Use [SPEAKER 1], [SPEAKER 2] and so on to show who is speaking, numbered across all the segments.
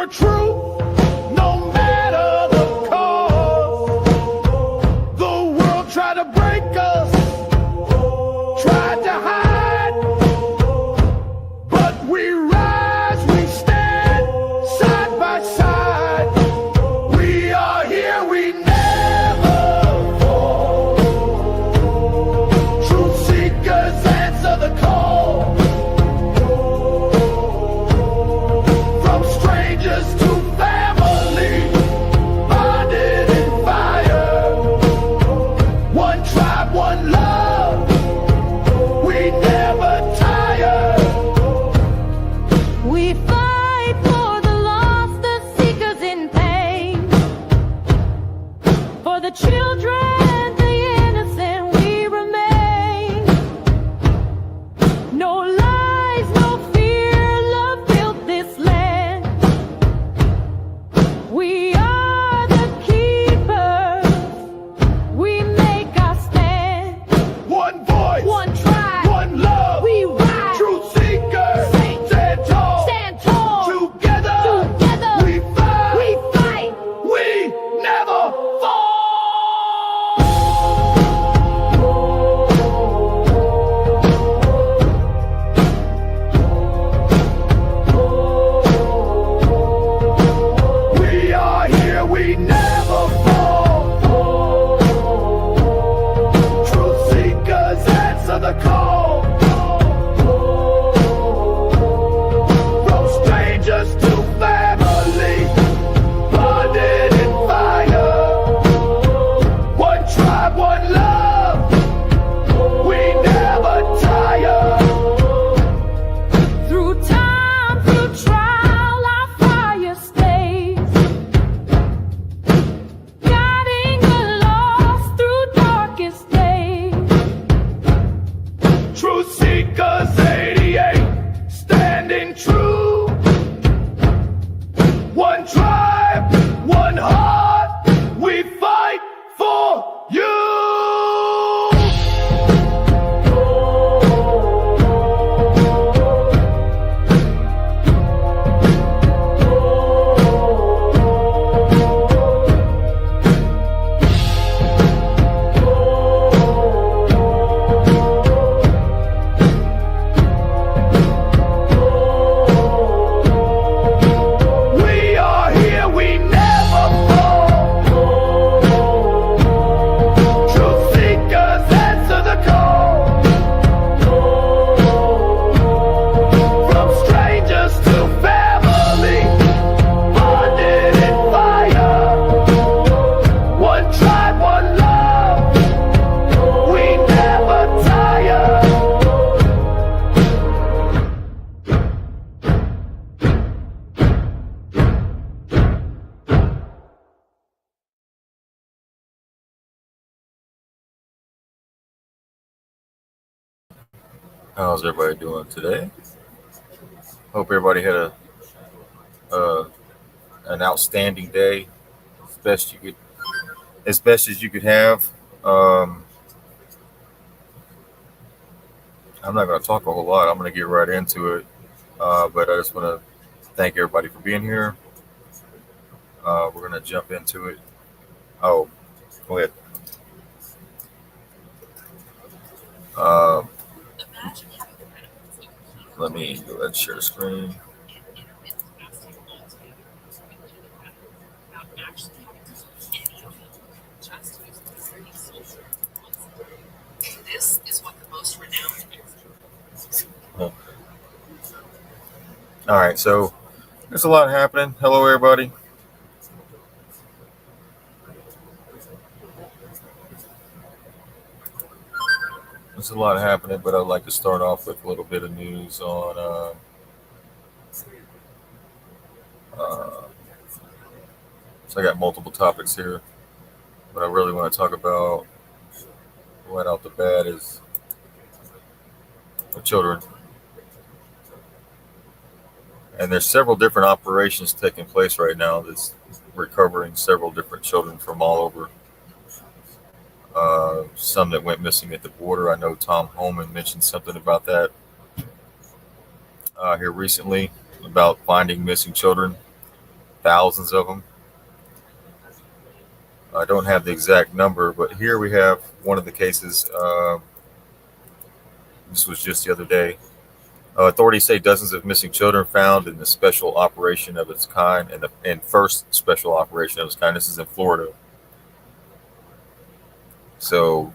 [SPEAKER 1] for truth, no matter the cause. The world tried to break us, tried to hide, but we rise, we stand side by side. We are here, we never fall. Truth seekers answer the call. From strangers to family, bonded in fire. One tribe, one love, we never tire.
[SPEAKER 2] We fight for the lost, the seekers in pain, for the children, the innocent, we remain. No lies, no fear, love built this land. We are the keepers, we make our stand.
[SPEAKER 1] One voice,
[SPEAKER 2] One tribe,
[SPEAKER 1] one love,
[SPEAKER 2] we rise.
[SPEAKER 1] truth seekers, stand tall.
[SPEAKER 2] Stand tall.
[SPEAKER 1] Together,
[SPEAKER 2] Together,
[SPEAKER 1] we fight,
[SPEAKER 2] we fight.
[SPEAKER 1] we never fall. We are here, we never fall. Truth seekers answer the call. From strangers to family, bonded in fire. One tribe, one love, we never tire.
[SPEAKER 2] Through time, through trial, our fire stays, guiding the lost through darkest days.
[SPEAKER 1] Truth seekers 88, standing true. One tribe, one heart, we fight for you. We are here, we never fall. Truth seekers answer the call. From strangers to family, bonded in fire. One tribe, one love, we never tire.
[SPEAKER 3] How's everybody doing today? Hope everybody had an outstanding day, as best as you could have. I'm not going to talk a whole lot. I'm going to get right into it. But I just want to thank everybody for being here. We're going to jump into it. Oh, go ahead. Let me go ahead and share the screen.
[SPEAKER 4] This is what the most renowned.
[SPEAKER 3] All right, so there's a lot happening. Hello, everybody. There's a lot happening, but I'd like to start off with a little bit of news on so I got multiple topics here, but I really want to talk about right out the bat is the children. And there's several different operations taking place right now that's recovering several different children from all over. Some that went missing at the border. I know Tom Homan mentioned something about that here recently, about finding missing children. thousands of them. I don't have the exact number, but here we have one of the cases. This was just the other day. Authorities say dozens of missing children found in the special operation of its kind, and first special operation of its kind. This is in Florida. So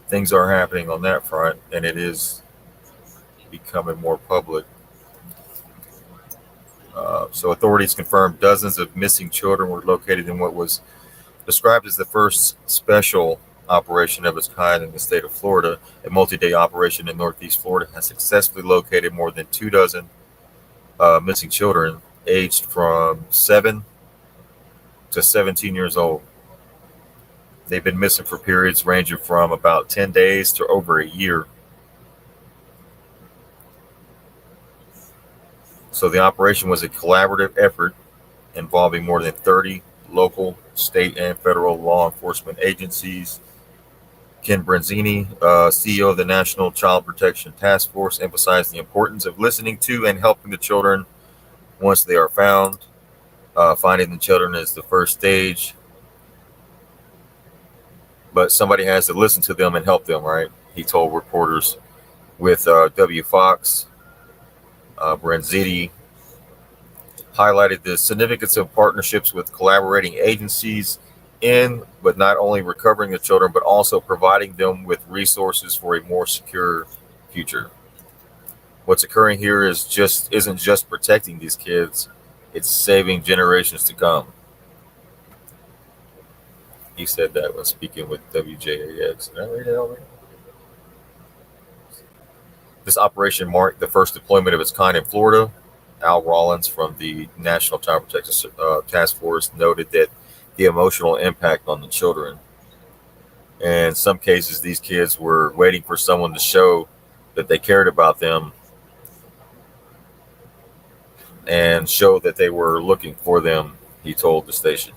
[SPEAKER 3] things are happening on that front, and it is becoming more public. So authorities confirmed dozens of missing children were located in what was described as the first special operation of its kind in the state of Florida. A multi-day operation in Northeast Florida has successfully located more than 24 missing children aged from 7 to 17 years old. They've been missing for periods ranging from about 10 days to over a year. So the operation was a collaborative effort involving more than 30 local, state, and federal law enforcement agencies. Ken Brenzini, CEO of the National Child Protection Task Force, emphasized the importance of listening to and helping the children once they are found. Finding the children is the first stage, but somebody has to listen to them and help them, right? He told reporters with W. Fox. Brenzini highlighted the significance of partnerships with collaborating agencies but not only recovering the children, but also providing them with resources for a more secure future. What's occurring here isn't just protecting these kids, it's saving generations to come. He said that when speaking with WJAX. Did I read it already? This operation marked the first deployment of its kind in Florida. Al Rollins from the National Child Protection Task Force noted that the emotional impact on the children. In some cases, these kids were waiting for someone to show that they cared about them and show that they were looking for them, he told the station.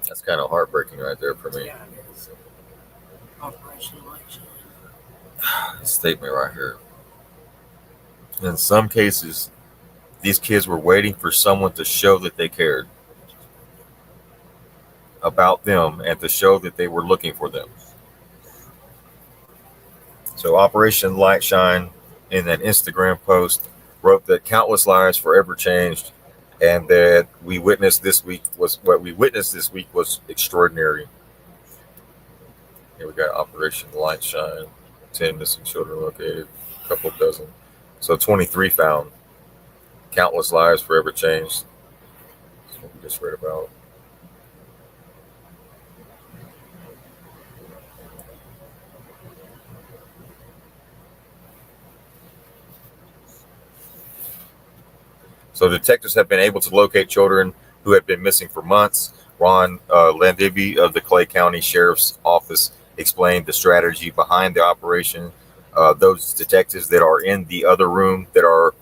[SPEAKER 3] That's kind of heartbreaking right there for me.
[SPEAKER 4] Yeah, it is. Operation Election.
[SPEAKER 3] This statement right here. In some cases, these kids were waiting for someone to show that they cared about them and to show that they were looking for them. So Operation Light Shine, in an Instagram post, wrote that countless lives forever changed, and that what we witnessed this week was extraordinary. Here we got Operation Light Shine, 10 missing children located, a couple dozen. So 23 found. Countless lives forever changed. That's what we just read about. So detectives have been able to locate children who had been missing for months. Ron Landivy of the Clay County Sheriff's Office explained the strategy behind the operation. Those detectives that are in the other room that are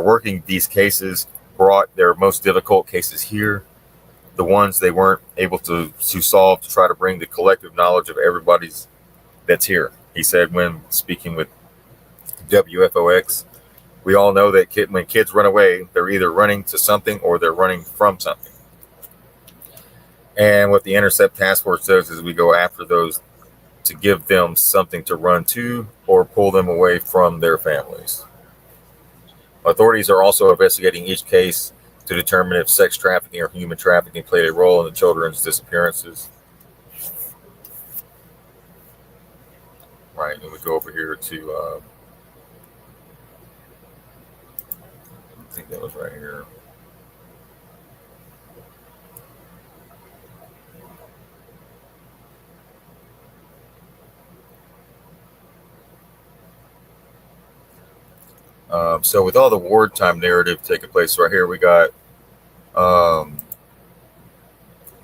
[SPEAKER 3] working these cases brought their most difficult cases here, the ones they weren't able to solve, to try to bring the collective knowledge of everybody's that's here. He said when speaking with WFOX, we all know that when kids run away, they're either running to something or they're running from something. And what the Intercept Task Force does is we go after those to give them something to run to or pull them away from their families. Authorities are also investigating each case to determine if sex trafficking or human trafficking played a role in the children's disappearances. Right, and we go over here to, I think that was right here. So with all the wartime narrative taking place right here, we got Tom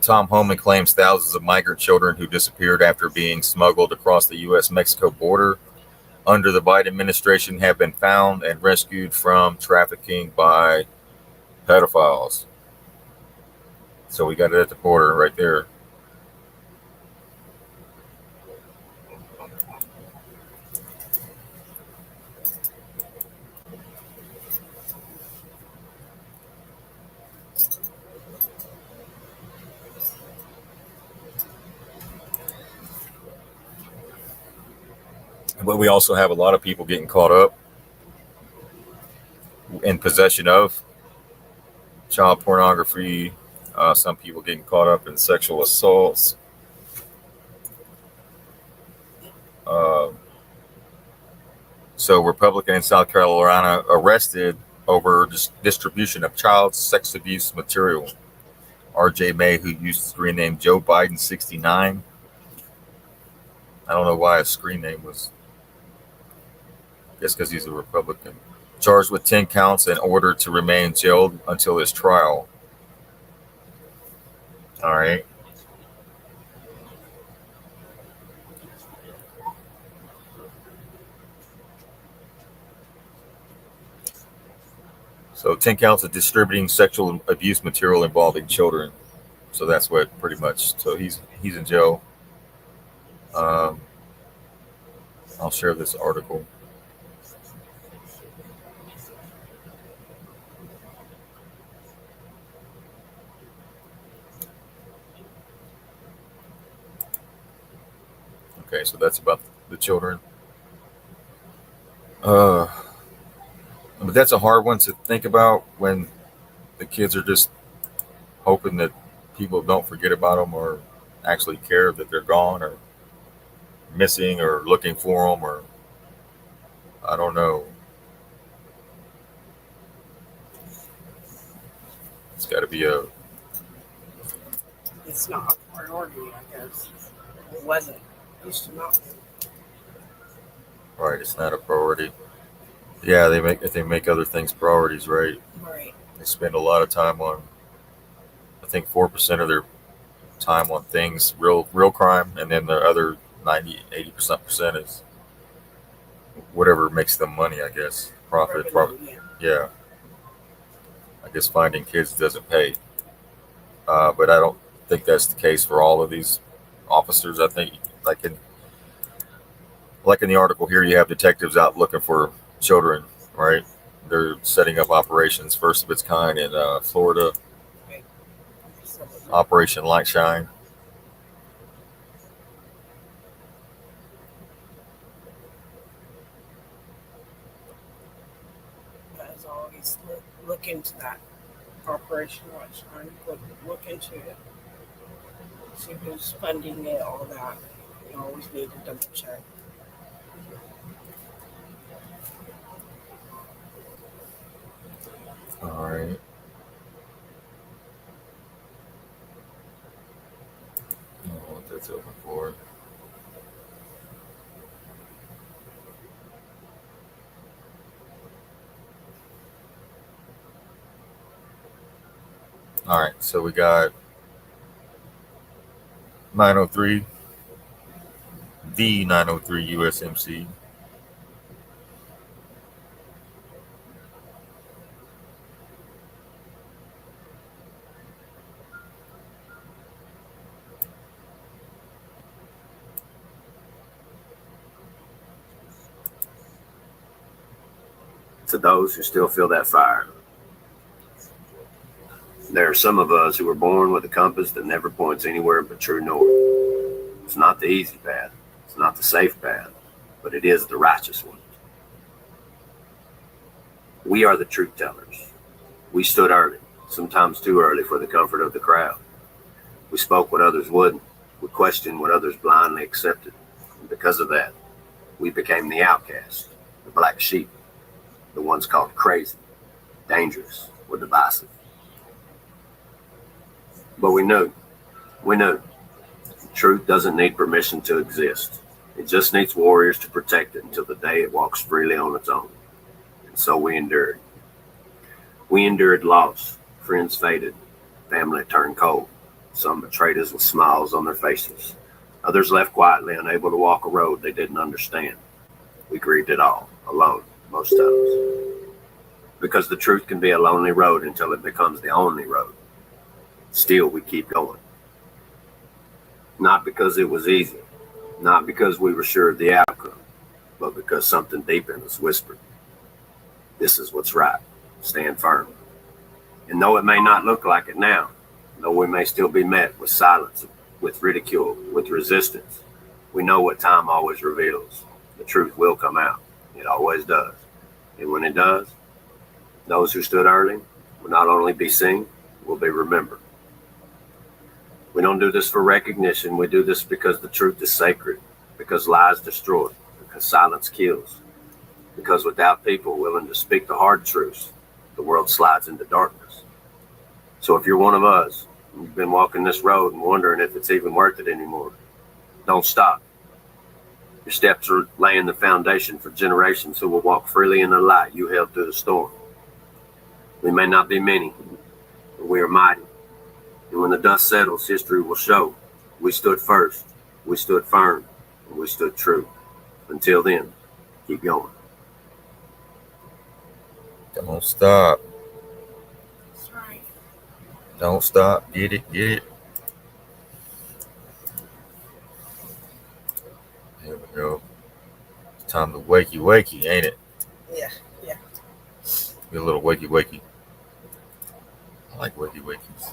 [SPEAKER 3] Homan claims thousands of migrant children who disappeared after being smuggled across the U.S.-Mexico border under the Biden administration have been found and rescued from trafficking by pedophiles. So we got it at the border right there. But we also have a lot of people getting caught up in possession of child pornography. Some people getting caught up in sexual assaults. Uh, so, Republican in South Carolina arrested over distribution of child sex abuse material. R.J. May, who used the screen name Joe Biden 69. I don't know why his screen name was. I guess because he's a Republican. Charged with 10 counts and ordered to remain jailed until his trial. All right. So 10 counts of distributing sexual abuse material involving children. So that's what pretty much. So he's in jail. I'll share this article. Okay, so that's about the children. But that's a hard one to think about when the kids are just hoping that people don't forget about them or actually care that they're gone or missing or looking for them, or I don't know. It's got to be a
[SPEAKER 4] It's not a priority, I guess. It wasn't. Used to not be.
[SPEAKER 3] right. It's not a priority. Yeah, they make other things priorities, right?
[SPEAKER 4] Right.
[SPEAKER 3] They spend a lot of time on. I think 4% of their time on things real crime, and then the other 80% is whatever makes them money. I guess profit.
[SPEAKER 4] Yeah.
[SPEAKER 3] Yeah. I guess finding kids doesn't pay, but I don't think that's the case for all of these officers. I think like in the article here, you have detectives out looking for children, right? They're setting up operations, first of its kind in Florida,
[SPEAKER 4] Right. So,
[SPEAKER 3] Operation Light Shine.
[SPEAKER 4] as always, look into that Operation Watch Time. Look into it. See who's funding it, all that. You always need to double check.
[SPEAKER 3] All right. I don't know what that's open for. All right, so we got 903, the 903 USMC.
[SPEAKER 5] To those who still feel that fire. There are some of us who were born with a compass that never points anywhere but true north. It's not the easy path, it's not the safe path, but it is the righteous one. We are the truth tellers. We stood early, sometimes too early for the comfort of the crowd. We spoke what others wouldn't. We questioned what others blindly accepted. And because of that, we became the outcast, the black sheep, the ones called crazy, dangerous, or divisive. But we knew, truth doesn't need permission to exist. It just needs warriors to protect it until the day it walks freely on its own. And so we endured. We endured loss, friends faded, family turned cold. Some betrayed us with smiles on their faces. Others left quietly, unable to walk a road they didn't understand. We grieved it all, alone, most times. Because the truth can be a lonely road until it becomes the only road. Still, we keep going. Not because it was easy, not because we were sure of the outcome, but because something deep in us whispered, this is what's right, stand firm. And though it may not look like it now, though we may still be met with silence, with ridicule, with resistance, we know what time always reveals. the truth will come out. It always does. And when it does, those who stood early will not only be seen, will be remembered. We don't do this for recognition. We do this because the truth is sacred, because lies destroy, because silence kills, because without people willing to speak the hard truths, the world slides into darkness. So if you're one of us, and you've been walking this road and wondering if it's even worth it anymore, don't stop. Your steps are laying the foundation for generations who will walk freely in the light you held through the storm. We may not be many, but we are mighty. And when the dust settles, history will show we stood first, we stood firm, and we stood true. Until then, keep going.
[SPEAKER 3] Don't stop.
[SPEAKER 4] That's right.
[SPEAKER 3] Don't stop. Get it. Get it. Here we go. It's time to wakey, ain't it?
[SPEAKER 4] Yeah, yeah.
[SPEAKER 3] Be a little wakey. I like wakies.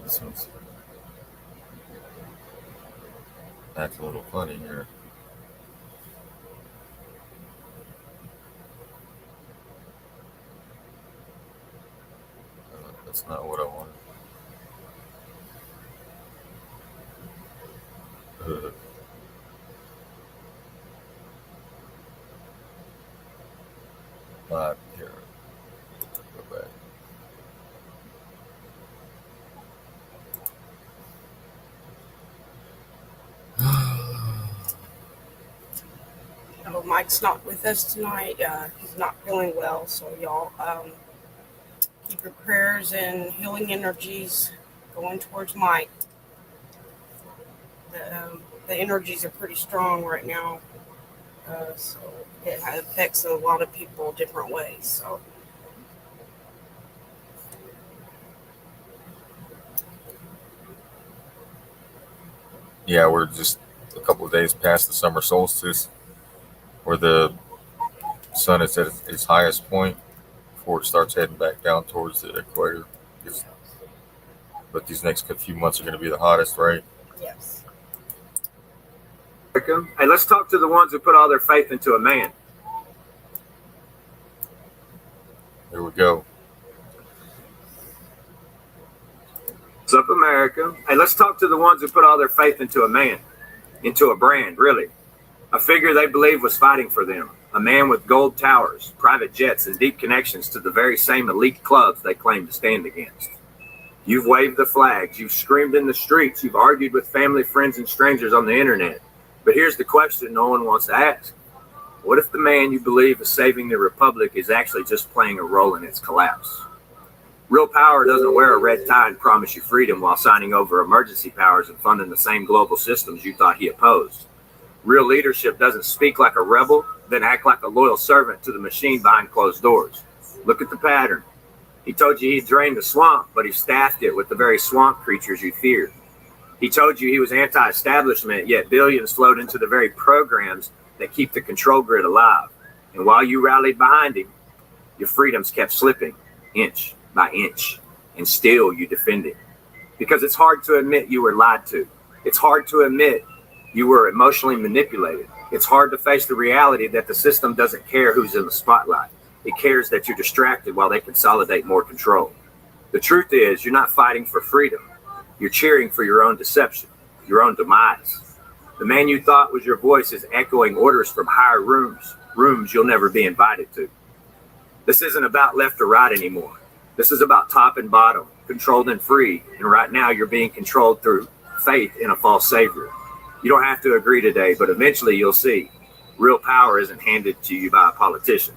[SPEAKER 3] This one's that's a little funny here. That's not what I wanted. Here. Go back.
[SPEAKER 4] Oh, Mike's not with us tonight. He's not feeling well, so y'all keep your prayers and healing energies going towards Mike. The energies are pretty strong right now, so it affects a lot of people different ways. So
[SPEAKER 3] Yeah, we're just a couple of days past the summer solstice, where the sun is at its highest point before it starts heading back down towards the equator. But these next few months are going to be the hottest, right?
[SPEAKER 4] yes.
[SPEAKER 6] Hey, let's talk to the ones who put all their faith into a man.
[SPEAKER 3] There we go.
[SPEAKER 6] What's up, America? Hey, let's talk to the ones who put all their faith into a man, into a brand, really. A figure they believe was fighting for them. A man with gold towers, private jets, and deep connections to the very same elite clubs they claim to stand against. You've waved the flags, you've screamed in the streets, you've argued with family, friends, and strangers on the internet. But here's the question no one wants to ask. What if the man you believe is saving the republic is actually just playing a role in its collapse? Real power doesn't wear a red tie and promise you freedom while signing over emergency powers and funding the same global systems you thought he opposed. Real leadership doesn't speak like a rebel, then act like a loyal servant to the machine behind closed doors. Look at the pattern. He told you he'd drain the swamp, but he staffed it with the very swamp creatures you feared. He told you he was anti-establishment, yet billions flowed into the very programs that keep the control grid alive. And while you rallied behind him, your freedoms kept slipping, inch by inch, and still you defended. Because it's hard to admit you were lied to. It's hard to admit you were emotionally manipulated. It's hard to face the reality that the system doesn't care who's in the spotlight. It cares that you're distracted while they consolidate more control. The truth is, you're not fighting for freedom. You're cheering for your own deception, your own demise. The man you thought was your voice is echoing orders from higher rooms you'll never be invited to. This isn't about left or right anymore. This is about top and bottom, controlled and free. And right now you're being controlled through faith in a false savior. You don't have to agree today, but eventually you'll see. Real power isn't handed to you by a politician.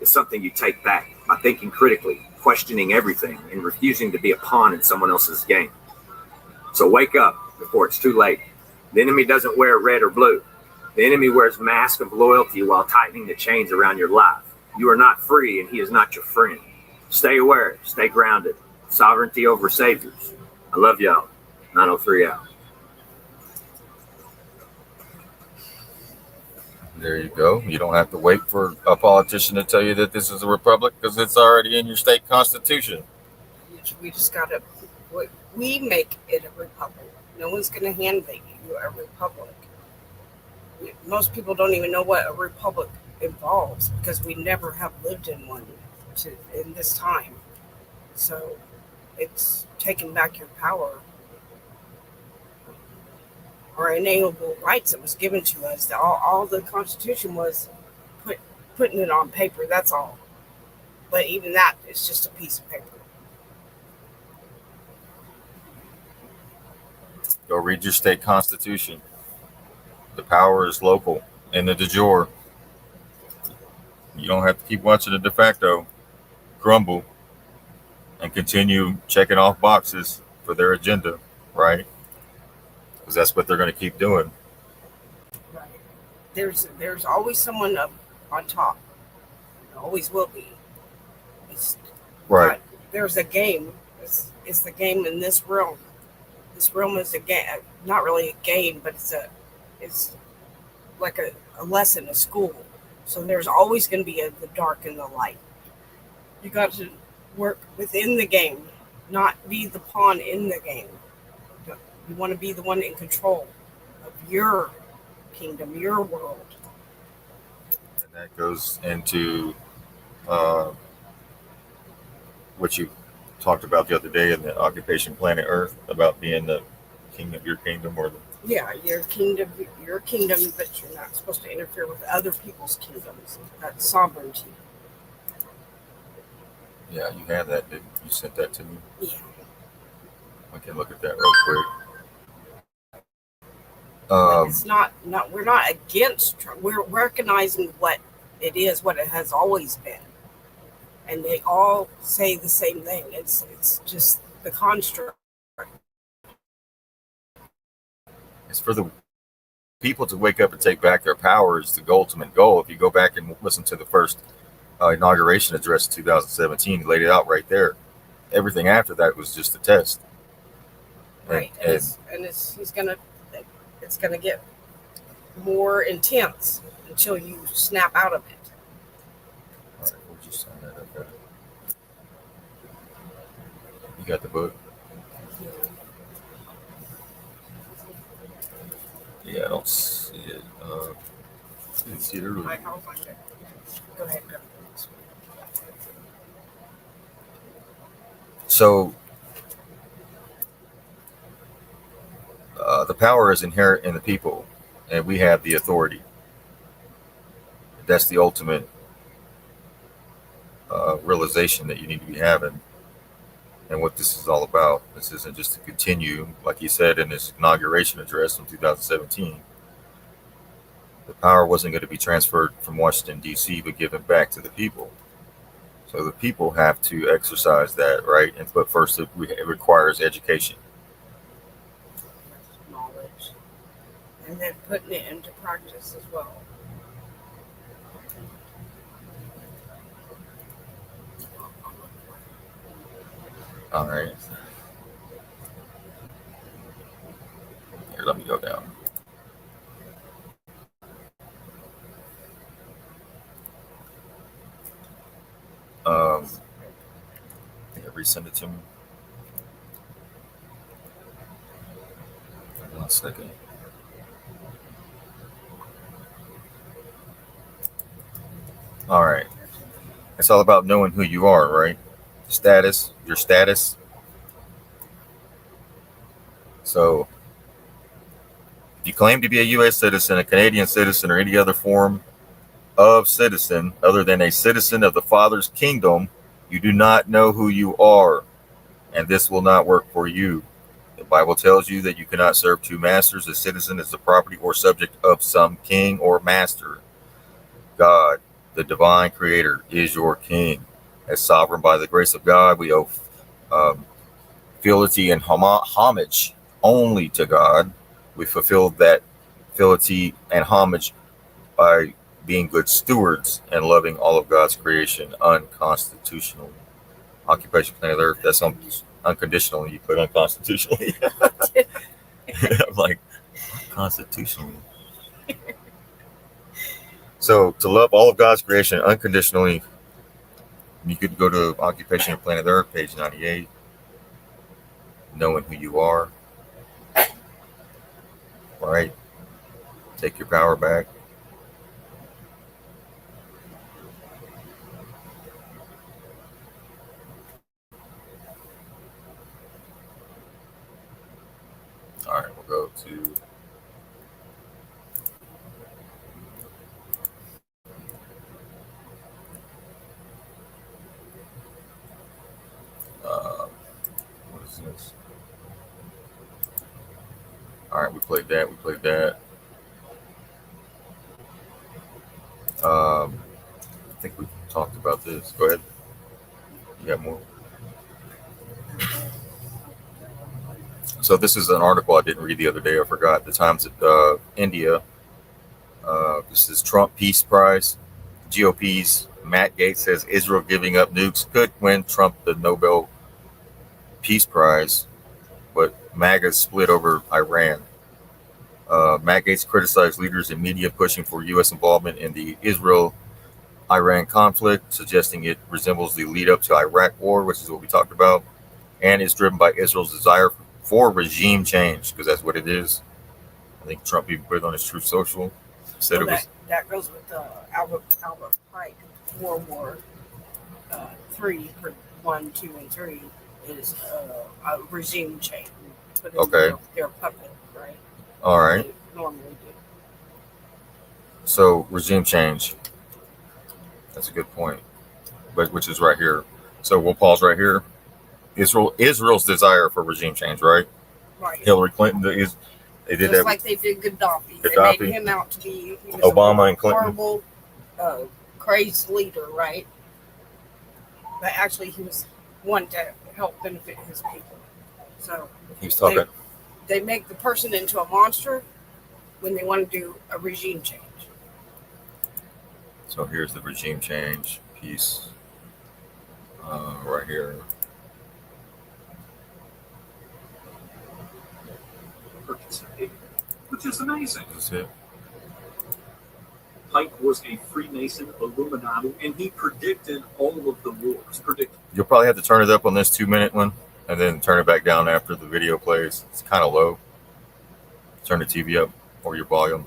[SPEAKER 6] It's something you take back by thinking critically, questioning everything, and refusing to be a pawn in someone else's game. So wake up before it's too late. The enemy doesn't wear red or blue. The enemy wears a mask of loyalty while tightening the chains around your life. You are not free, and he is not your friend. Stay aware, stay grounded. Sovereignty over saviors. I love y'all. 903 out.
[SPEAKER 3] There you go. You don't have to wait for a politician to tell you that this is a republic because it's already in your state constitution.
[SPEAKER 4] We just gotta We make it a republic. No one's going to hand you a republic. Most people don't even know what a republic involves because we never have lived in one in this time. So it's taking back your power or inalienable rights that was given to us. All the Constitution was putting it on paper. That's all. But even that is just a piece of paper.
[SPEAKER 3] Go read your state constitution. The power is local and the de jure. You don't have to keep watching the de facto crumble and continue checking off boxes for their agenda, right? Because that's what they're going to keep doing.
[SPEAKER 4] Right. There's always someone up on top. There always will be.
[SPEAKER 3] Right.
[SPEAKER 4] There's a game. It's the game in this realm. This realm is a game. Not really a game, but it's like a lesson, a school. So there's always going to be the dark and the light. You got to work within the game, not be the pawn in the game. You want to be the one in control of your kingdom, your world.
[SPEAKER 3] And that goes into what you talked about the other day in the occupation planet Earth about being the king of your kingdom or the
[SPEAKER 4] Yeah, your kingdom, but you're not supposed to interfere with other people's kingdoms. That's sovereignty.
[SPEAKER 3] Yeah, you have that. You sent that to me.
[SPEAKER 4] Yeah.
[SPEAKER 3] I can look at that real quick.
[SPEAKER 4] It's not. We're not against Trump. We're recognizing what it is, what it has always been, and they all say the same thing. It's just the construct.
[SPEAKER 3] It's for the people to wake up and take back their power is the ultimate goal. If you go back and listen to the first inauguration address in 2017, he laid it out right there. Everything after that was just a test.
[SPEAKER 4] Right, it's gonna get more intense until you snap out of it.
[SPEAKER 3] All right, we'll just sign that up there. You got the book? Yeah, I don't see it. Didn't see it earlier.
[SPEAKER 4] I'll find it. Go ahead. Go.
[SPEAKER 3] So the power is inherent in the people, and we have the authority. That's the ultimate realization that you need to be having, and what this is all about. This isn't just to continue, like he said in his inauguration address in 2017. The power wasn't going to be transferred from Washington, D.C., but given back to the people. So the people have to exercise that, right? But first, it requires education.
[SPEAKER 4] Knowledge. And then putting it into practice as well.
[SPEAKER 3] All right. Here, let me go down. Yeah, resend it to me. 1 second. All right. It's all about knowing who you are, right? Status, your status. So, if you claim to be a U.S. citizen, a Canadian citizen, or any other form of citizen other than a citizen of the Father's kingdom, you do not know who you are, and this will not work for you. The Bible tells you that you cannot serve two masters. A citizen is the property or subject of some king or master. God, the divine creator, is your king. As sovereign by the grace of God, we owe fealty and homage only to God. We fulfill that fealty and homage by being good stewards and loving all of God's creation unconstitutionally. Occupation Planet Earth, that's unconditionally. You put unconstitutionally. I'm like, unconstitutionally. So to love all of God's creation unconditionally, you could go to Occupation of Planet Earth, page 98. knowing who you are, right? Take your power back. All right, we'll go to what is this? All right, we played that. We played that. I think we talked about this. Go ahead. You got more? So this is an article I didn't read the other day. I forgot. The Times of India. This is Trump Peace Prize. GOP's Matt Gaetz says Israel giving up nukes could win Trump the Nobel Peace Prize, but MAGA split over Iran. Matt Gaetz criticized leaders and media pushing for U.S. involvement in the Israel-Iran conflict, suggesting it resembles the lead-up to Iraq war, which is what we talked about, and is driven by Israel's desire for regime change, because that's what it is. I think Trump even put it on his Truth Social. Said
[SPEAKER 4] Well,
[SPEAKER 3] it was
[SPEAKER 4] that goes with Albert Pike, World War III, 1, 2, and 3 is a regime change. But
[SPEAKER 3] Okay.
[SPEAKER 4] They're puppet, right?
[SPEAKER 3] all right.
[SPEAKER 4] They normally do.
[SPEAKER 3] So regime change. That's a good point, but which is right here. So we'll pause right here. Israel's desire for regime change, right?
[SPEAKER 4] Right.
[SPEAKER 3] Hillary Clinton they did
[SPEAKER 4] Just
[SPEAKER 3] that.
[SPEAKER 4] like they did Gaddafi.
[SPEAKER 3] Gaddafi.
[SPEAKER 4] They made him out to be he was
[SPEAKER 3] Obama
[SPEAKER 4] a
[SPEAKER 3] and Clinton.
[SPEAKER 4] horrible, crazed leader, right? But actually, he was one to help benefit his people. So
[SPEAKER 3] He was talking.
[SPEAKER 4] they make the person into a monster when they want to do a regime change.
[SPEAKER 3] So here's the regime change piece right here.
[SPEAKER 7] Which is amazing.
[SPEAKER 3] This is it.
[SPEAKER 7] Pike was a Freemason, Illuminati, and he predicted all of the wars.
[SPEAKER 3] You'll probably have to turn it up on this 2-minute one, and then turn it back down after the video plays. It's kind of low. Turn the TV up or your volume.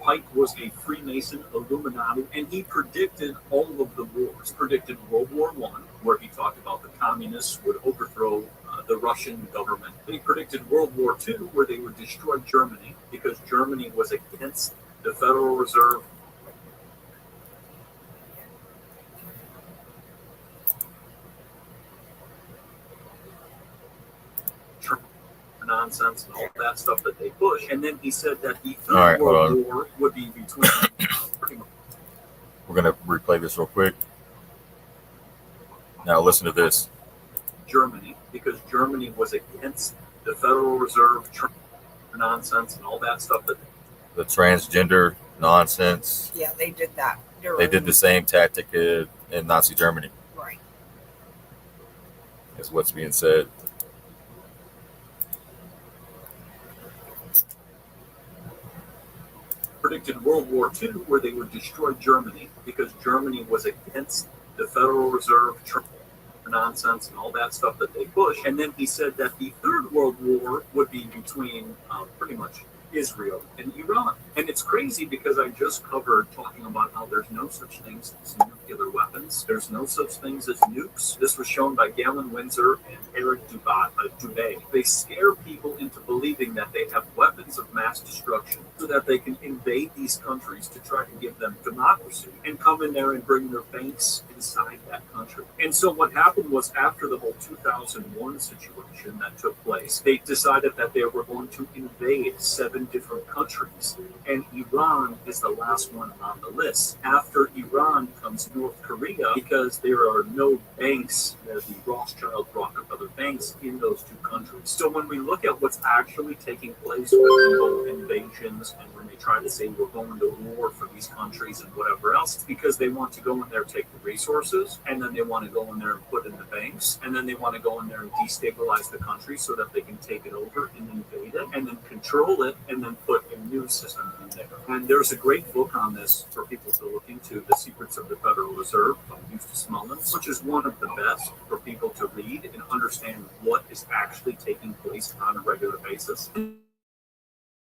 [SPEAKER 7] Pike was a Freemason, Illuminati, and he predicted all of the wars. Predicted World War I, where he talked about the communists would overthrow the Russian government. He predicted World War II, where they would destroy Germany because Germany was against the Federal Reserve. Nonsense and all that stuff that they push. And then he said that the Third
[SPEAKER 3] All right, hold
[SPEAKER 7] World
[SPEAKER 3] on.
[SPEAKER 7] War would be between pretty much
[SPEAKER 3] We're going to replay this real quick. Now listen to this.
[SPEAKER 7] Germany because Germany was against the Federal Reserve nonsense and all that stuff that
[SPEAKER 3] The transgender nonsense.
[SPEAKER 4] Yeah, they did that.
[SPEAKER 3] They did the same tactic in Nazi Germany,
[SPEAKER 4] Right.
[SPEAKER 3] is what's being said.
[SPEAKER 7] predicted World War II, where they would destroy Germany because Germany was against the Federal Reserve nonsense and all that stuff that they push. And then he said that the Third World War would be between pretty much Israel and Iran. And it's crazy because I just covered talking about how there's no such things as nuclear weapons. There's no such things as nukes. This was shown by Galen Windsor and Eric Dubay. They scare people into believing that they have weapons of mass destruction so that they can invade these countries to try to give them democracy and come in there and bring their banks inside that country. And so what happened was after the whole 2001 situation that took place, they decided that they were going to invade 7 different countries, and Iran is the last one on the list. After Iran comes North Korea, because there are no banks, the Rothschild Rockefeller banks in those 2 countries. So when we look at what's actually taking place with both invasions and when they try to say we're going to war for these countries and whatever else. It's because they want to go in there, take the resources, and then they want to go in there and put in the banks, and then they want to go in there and destabilize the country so that they can take it over and invade it, and then control it, and then put a new system in there. And there's a great book on this for people to look into, The Secrets of the Federal Reserve by Eustace Mullins, which is one of the best for people to read and understand what is actually taking place on a regular basis.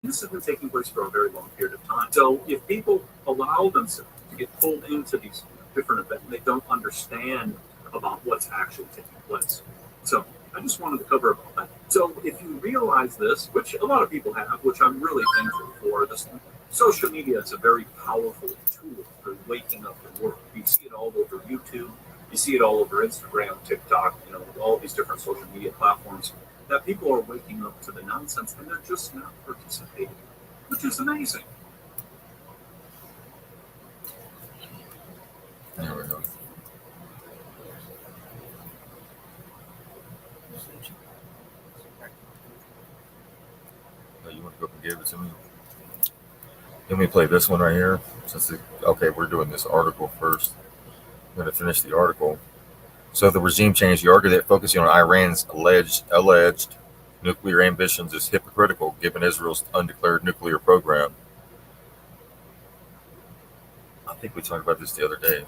[SPEAKER 7] This has been taking place for a very long period of time. So if people allow themselves to get pulled into these different events, they don't understand about what's actually taking place. So I just wanted to cover about that. So if you realize this, which a lot of people have, which I'm really thankful for, this social media is a very powerful tool for waking up the world. You see it all over YouTube. You see it all over Instagram, TikTok, all these different social media platforms, that people are waking up to the nonsense and they're just not participating, which is amazing.
[SPEAKER 3] There we go. Oh, you want to go up and give it to me? Let me play this one right here. Okay, we're doing this article first. I'm going to finish the article. So the regime change, you argue that focusing on Iran's alleged nuclear ambitions is hypocritical given Israel's undeclared nuclear program. I think we talked about this the other day.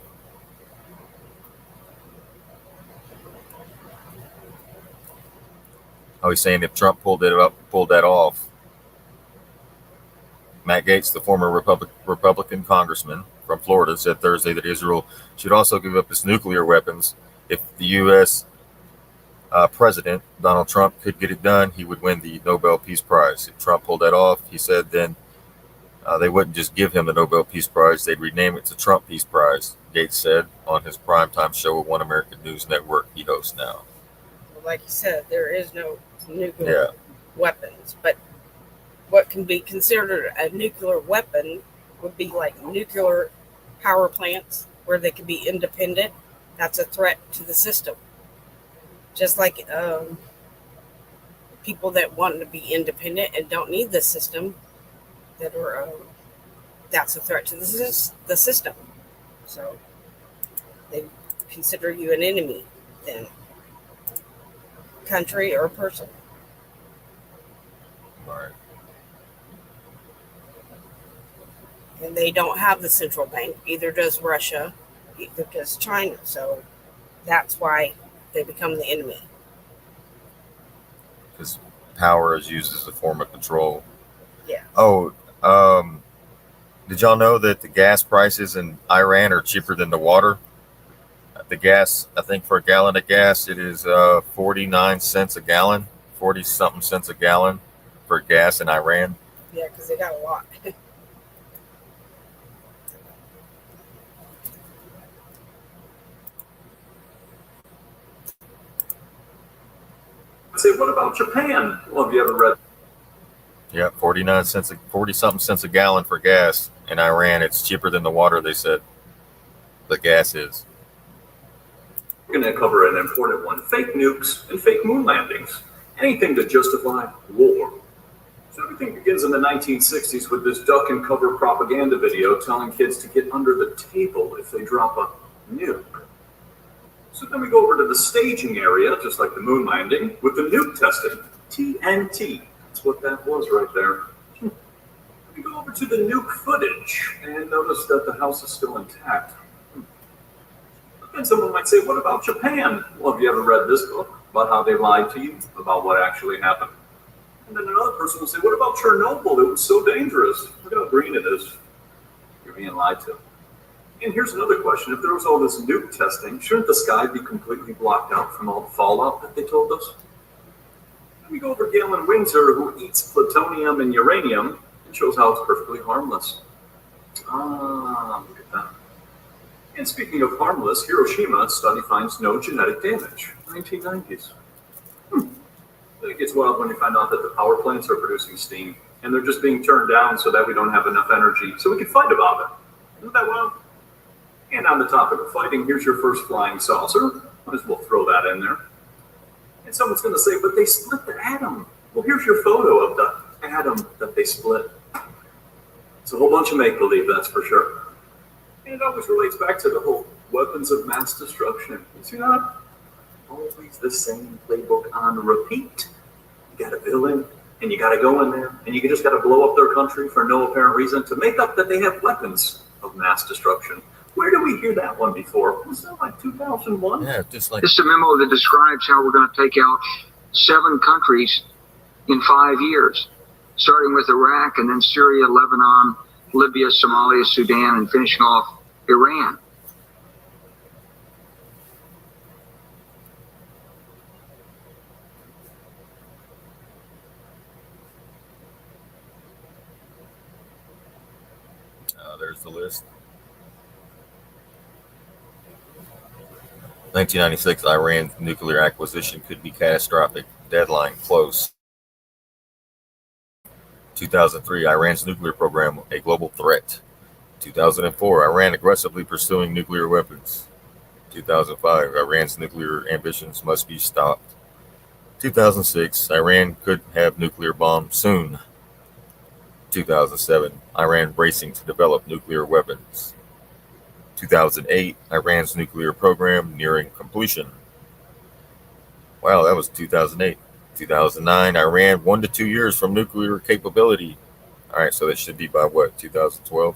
[SPEAKER 3] Oh, he's saying if Trump pulled that off, Matt Gaetz, the former Republican congressman from Florida, said Thursday that Israel should also give up its nuclear weapons. If the U.S. President Donald Trump could get it done, he would win the Nobel Peace Prize. If Trump pulled that off, he said, then they wouldn't just give him the Nobel Peace Prize, they'd rename it to Trump Peace Prize, Gaetz said on his primetime show at One American News Network he hosts now.
[SPEAKER 4] Well, like you said, there is no nuclear weapons, but what can be considered a nuclear weapon would be like nuclear power plants where they could be independent. That's a threat to the system. Just like people that want to be independent and don't need the system, that's a threat to the system. So they consider you an enemy then, country or person.
[SPEAKER 3] Right.
[SPEAKER 4] And they don't have the central bank. Either does Russia, either does China. So that's why they become the enemy.
[SPEAKER 3] Because power is used as a form of control.
[SPEAKER 4] Yeah.
[SPEAKER 3] Oh, did y'all know that the gas prices in Iran are cheaper than the water? The gas, I think for a gallon of gas, it is 49 cents a gallon, 40-something cents a gallon for gas in Iran.
[SPEAKER 4] Yeah, because they got a lot.
[SPEAKER 7] I say, what about Japan? Well, have you ever read?
[SPEAKER 3] Yeah, 40-something cents a gallon for gas in Iran. It's cheaper than the water, they said. The gas is.
[SPEAKER 7] We're going to cover an important one: fake nukes and fake moon landings. Anything to justify war. So everything begins in the 1960s with this duck and cover propaganda video telling kids to get under the table if they drop a nuke. So then we go over to the staging area, just like the moon landing, with the nuke testing. TNT. That's what that was right there. We go over to the nuke footage and notice that the house is still intact. But then someone might say, what about Japan? Well, have you ever read this book about how they lied to you about what actually happened? And then another person will say, what about Chernobyl? It was so dangerous. Look at how green it is. You're being lied to. And here's another question. If there was all this nuke testing, shouldn't the sky be completely blocked out from all the fallout that they told us? And we go over Galen Windsor, who eats plutonium and uranium, and shows how it's perfectly harmless. Look at that. And speaking of harmless, Hiroshima study finds no genetic damage. 1990s. Then it gets wild when you find out that the power plants are producing steam, and they're just being turned down so that we don't have enough energy, so we can fight about it. Isn't that wild? And on the topic of fighting, here's your first flying saucer. Might as well throw that in there. And someone's going to say, but they split the atom. Well, here's your photo of the atom that they split. It's a whole bunch of make-believe, that's for sure. And it always relates back to the whole weapons of mass destruction. You see that? Always the same playbook on repeat. You got a villain, and you got to go in there, and you just got to blow up their country for no apparent reason to make up that they have weapons of mass destruction. Where did we hear that one before? Was that like 2001?
[SPEAKER 3] Yeah, just like
[SPEAKER 8] Just a memo that describes how we're going to take out 7 countries in 5 years, starting with Iraq and then Syria, Lebanon, Libya, Somalia, Sudan, and finishing off Iran.
[SPEAKER 3] there's the list. 1996, Iran's nuclear acquisition could be catastrophic. Deadline close. 2003, Iran's nuclear program, a global threat. 2004, Iran aggressively pursuing nuclear weapons. 2005, Iran's nuclear ambitions must be stopped. 2006, Iran could have nuclear bombs soon. 2007, Iran racing to develop nuclear weapons. 2008, Iran's nuclear program nearing completion. Wow, that was 2008. 2009, Iran 1 to 2 years from nuclear capability. All right, so that should be by what, 2012?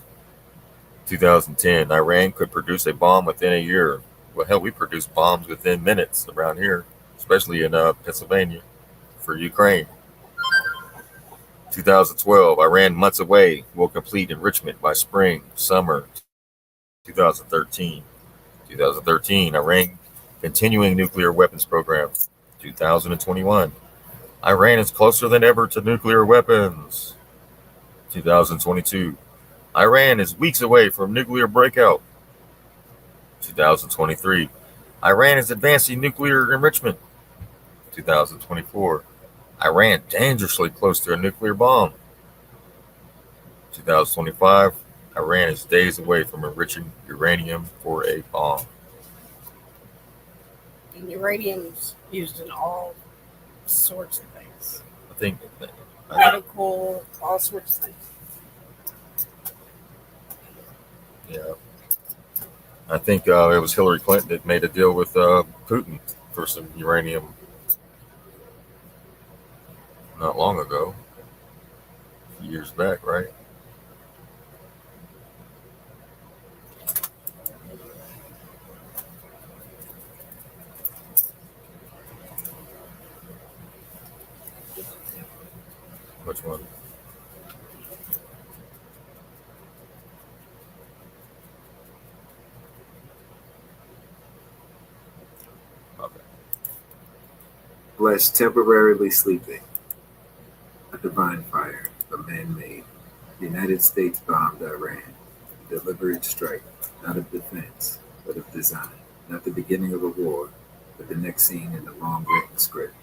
[SPEAKER 3] 2010, Iran could produce a bomb within a year. Well, hell, we produce bombs within minutes around here, especially in Pennsylvania for Ukraine. 2012, Iran months away will complete enrichment by spring, summer 2013. 2013, Iran continuing nuclear weapons program. 2021, Iran is closer than ever to nuclear weapons. 2022, Iran is weeks away from nuclear breakout. 2023, Iran is advancing nuclear enrichment. 2024, Iran dangerously close to a nuclear bomb. 2025, Iran is days away from enriching uranium for a bomb.
[SPEAKER 4] And uranium's used in all sorts of things.
[SPEAKER 3] I think
[SPEAKER 4] Medical, all sorts of things.
[SPEAKER 3] yeah. I think it was Hillary Clinton that made a deal with Putin for some uranium not long ago, a few years back, right? Which one? Okay.
[SPEAKER 9] Blessed temporarily sleeping. A divine fire, but man-made. The United States bombed Iran. A deliberate strike, not of defense, but of design. Not the beginning of a war, but the next scene in the long-written script.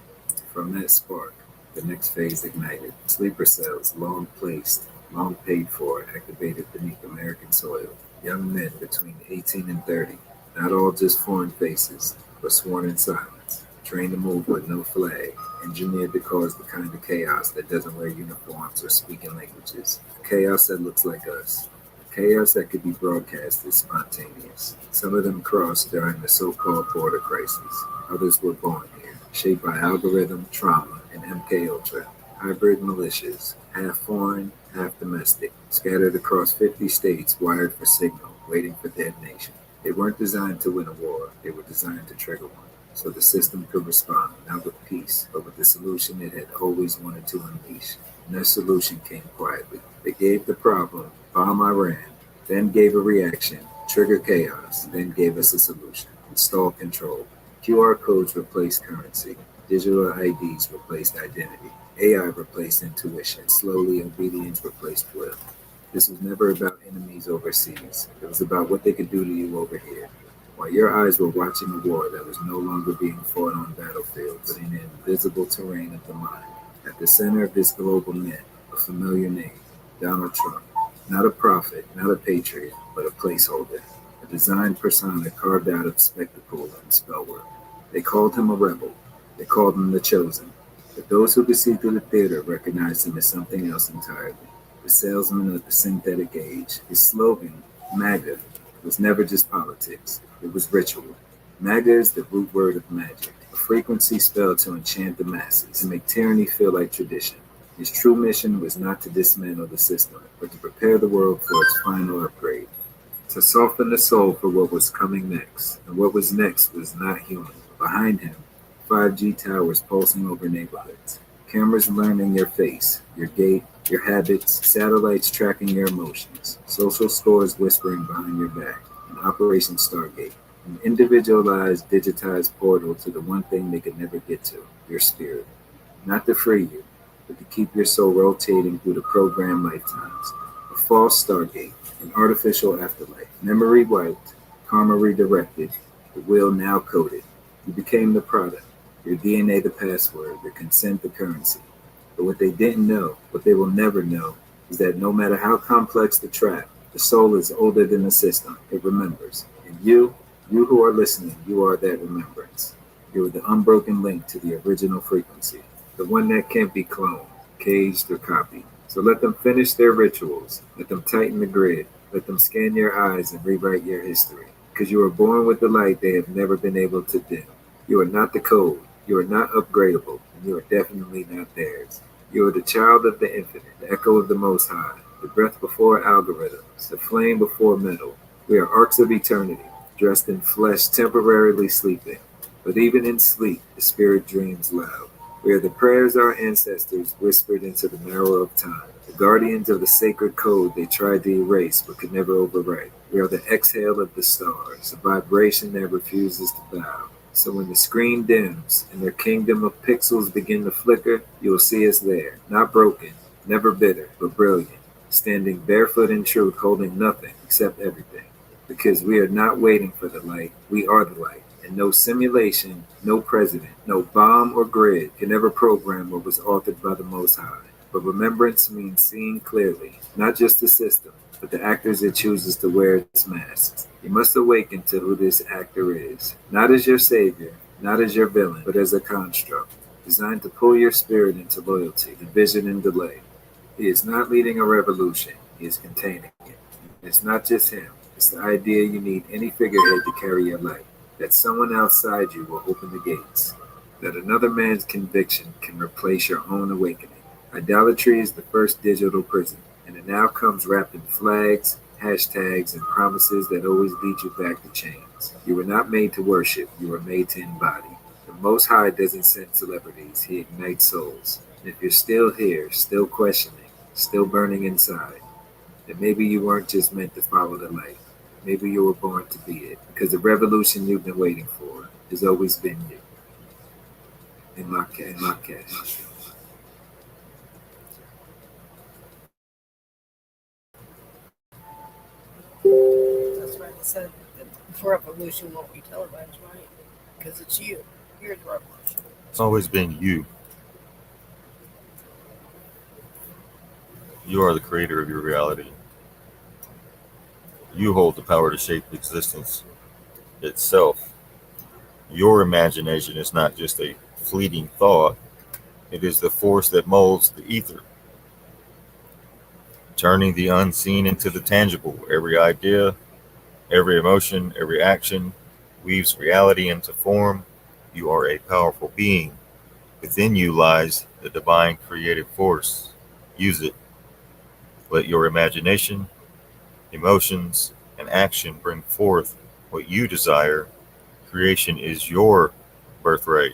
[SPEAKER 9] From that spark, the next phase ignited. Sleeper cells, long placed, long paid for, activated beneath American soil. Young men between 18 and 30, not all just foreign faces, but sworn in silence. Trained to move with no flag, engineered to cause the kind of chaos that doesn't wear uniforms or speak in languages. Chaos that looks like us. Chaos that could be broadcast as spontaneous. Some of them crossed during the so-called border crisis. Others were born here, shaped by algorithm, trauma, and MK Ultra. Hybrid militias, half foreign, half domestic, scattered across 50 states, wired for signal, waiting for detonation. They weren't designed to win a war, they were designed to trigger one, so the system could respond, not with peace, but with the solution it had always wanted to unleash. And that solution came quietly. They gave the problem, bomb Iran, then gave a reaction, trigger chaos, then gave us a solution, install control. QR codes replaced currency. Digital IDs replaced identity. AI replaced intuition. Slowly, obedience replaced will. This was never about enemies overseas. It was about what they could do to you over here. While your eyes were watching a war that was no longer being fought on battlefields, but in an invisible terrain of the mind. At the center of this global net, a familiar name, Donald Trump. Not a prophet, not a patriot, but a placeholder. A designed persona carved out of spectacle and spell work. They called him a rebel. They called him the chosen. But those who could see through the theater recognized him as something else entirely. the salesman of the synthetic age. His slogan, MAGA, was never just politics, it was ritual. MAGA is the root word of magic, a frequency spelled to enchant the masses, to make tyranny feel like tradition. His true mission was not to dismantle the system, but to prepare the world for its final upgrade, to soften the soul for what was coming next. And what was next was not human. Behind him, 5G towers pulsing over neighborhoods, cameras learning your face, your gait, your habits, satellites tracking your emotions, social scores whispering behind your back, and Operation Stargate, an individualized, digitized portal to the one thing they could never get to, your spirit. Not to free you, but to keep your soul rotating through the program lifetimes. A false Stargate, an artificial afterlife, memory wiped, karma redirected, the will now coded. You became the product, your DNA the password, your consent the currency. But what they didn't know, what they will never know, is that no matter how complex the trap, the soul is older than the system. It remembers. And you who are listening, you are that remembrance. You are the unbroken link to the original frequency, the one that can't be cloned, caged, or copied. So let them finish their rituals. Let them tighten the grid. Let them scan your eyes and rewrite your history. Because you are born with the light they have never been able to dim. You are not the code. You are not upgradable. And you are definitely not theirs. You are the child of the infinite, the echo of the Most High, the breath before algorithms, the flame before metal. We are arcs of eternity, dressed in flesh, temporarily sleeping. But even in sleep, the spirit dreams loud. We are the prayers our ancestors whispered into the marrow of time, the guardians of the sacred code they tried to erase but could never overwrite. We are the exhale of the stars, a vibration that refuses to bow. So when the screen dims and their kingdom of pixels begin to flicker, you will see us there, not broken, never bitter, but brilliant, standing barefoot in truth, holding nothing except everything. Because we are not waiting for the light, we are the light. And no simulation, no president, no bomb or grid can ever program what was authored by the Most High. But remembrance means seeing clearly, not just the system, but the actors it chooses to wear its masks. You must awaken to who this actor is, not as your savior, not as your villain, but as a construct, designed to pull your spirit into loyalty, division, and delay. He is not leading a revolution, he is containing it. It's not just him, it's the idea you need any figurehead to carry your light, that someone outside you will open the gates, that another man's conviction can replace your own awakening. Idolatry is the first digital prison, and it now comes wrapped in flags, hashtags, and promises that always lead you back to chains. You were not made to worship, you were made to embody. The Most High doesn't send celebrities, he ignites souls. And if you're still here, still questioning, still burning inside, then maybe you weren't just meant to follow the light. Maybe you were born to be it, because the revolution you've been waiting for has always been you. In my cash.
[SPEAKER 4] That's why I said the revolution won't be televised, right? Because it's you. You're the revolution.
[SPEAKER 3] It's always been you. You are the creator of your reality. You hold the power to shape existence itself. Your imagination is not just a fleeting thought, it is the force that molds the ether, turning the unseen into the tangible. Every idea, every emotion, every action weaves reality into form. You are a powerful being. Within you lies the divine creative force. Use it. Let your imagination, emotions, and action bring forth what you desire. Creation is your birthright.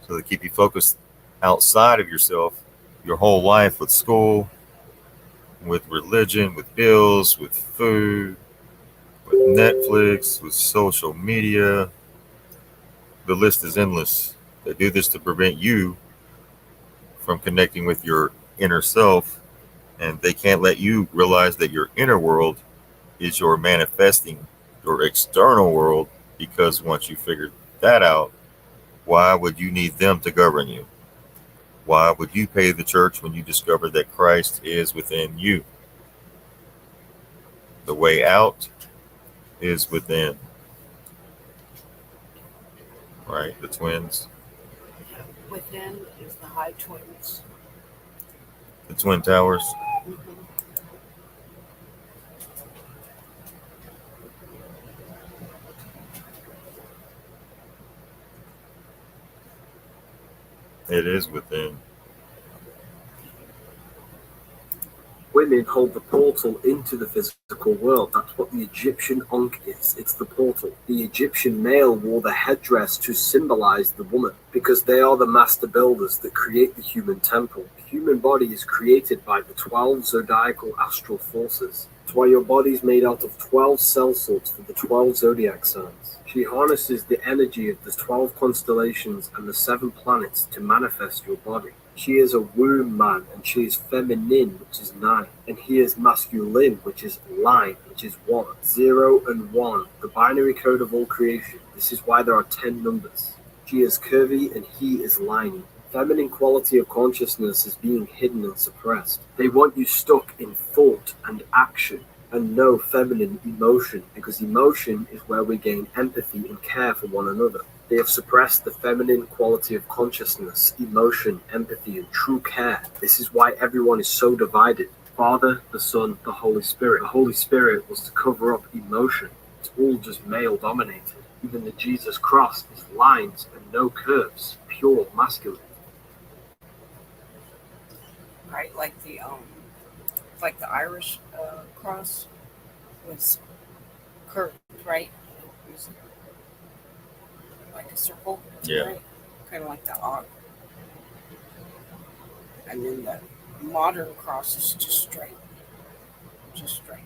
[SPEAKER 3] So they keep you focused outside of yourself your whole life, with school, with religion, with bills, with food, with Netflix, with social media. The list is endless. They do this to prevent you from connecting with your inner self, and they can't let you realize that your inner world is your manifesting, your external world, because once you figure that out, why would you need them to govern you? Why would you pay the church when you discover that Christ is within you? The way out is within. Right? The twins.
[SPEAKER 4] Within is the high twins.
[SPEAKER 3] The Twin Towers.
[SPEAKER 4] Mhm.
[SPEAKER 3] It is within.
[SPEAKER 10] Women hold the portal into the physical world. That's what the Egyptian Ankh is. It's the portal. The Egyptian male wore the headdress to symbolize the woman because they are the master builders that create the human temple. The human body is created by the 12 zodiacal astral forces. That's why your body is made out of 12 cell sorts for the 12 zodiac signs. She harnesses the energy of the 12 constellations and the 7 planets to manifest your body. She is a womb man, and she is feminine, which is 9, and he is masculine, which is line, which is 1. 0 and 1, the binary code of all creation. This is why there are 10 numbers. She is curvy, and he is liney. Feminine quality of consciousness is being hidden and suppressed. They want you stuck in thought and action, and no feminine emotion, because emotion is where we gain empathy and care for one another. They have suppressed the feminine quality of consciousness, emotion, empathy, and true care. This is why everyone is so divided. Father, the Son, the Holy Spirit. The Holy Spirit was to cover up emotion. It's all just male dominated. Even the Jesus cross is lines and no curves, pure masculine.
[SPEAKER 4] Right, like the Irish cross was curved, right? It was like a circle.
[SPEAKER 3] Yeah.
[SPEAKER 4] Right? Kind of like the odd. And then the modern cross is just straight. Just straight.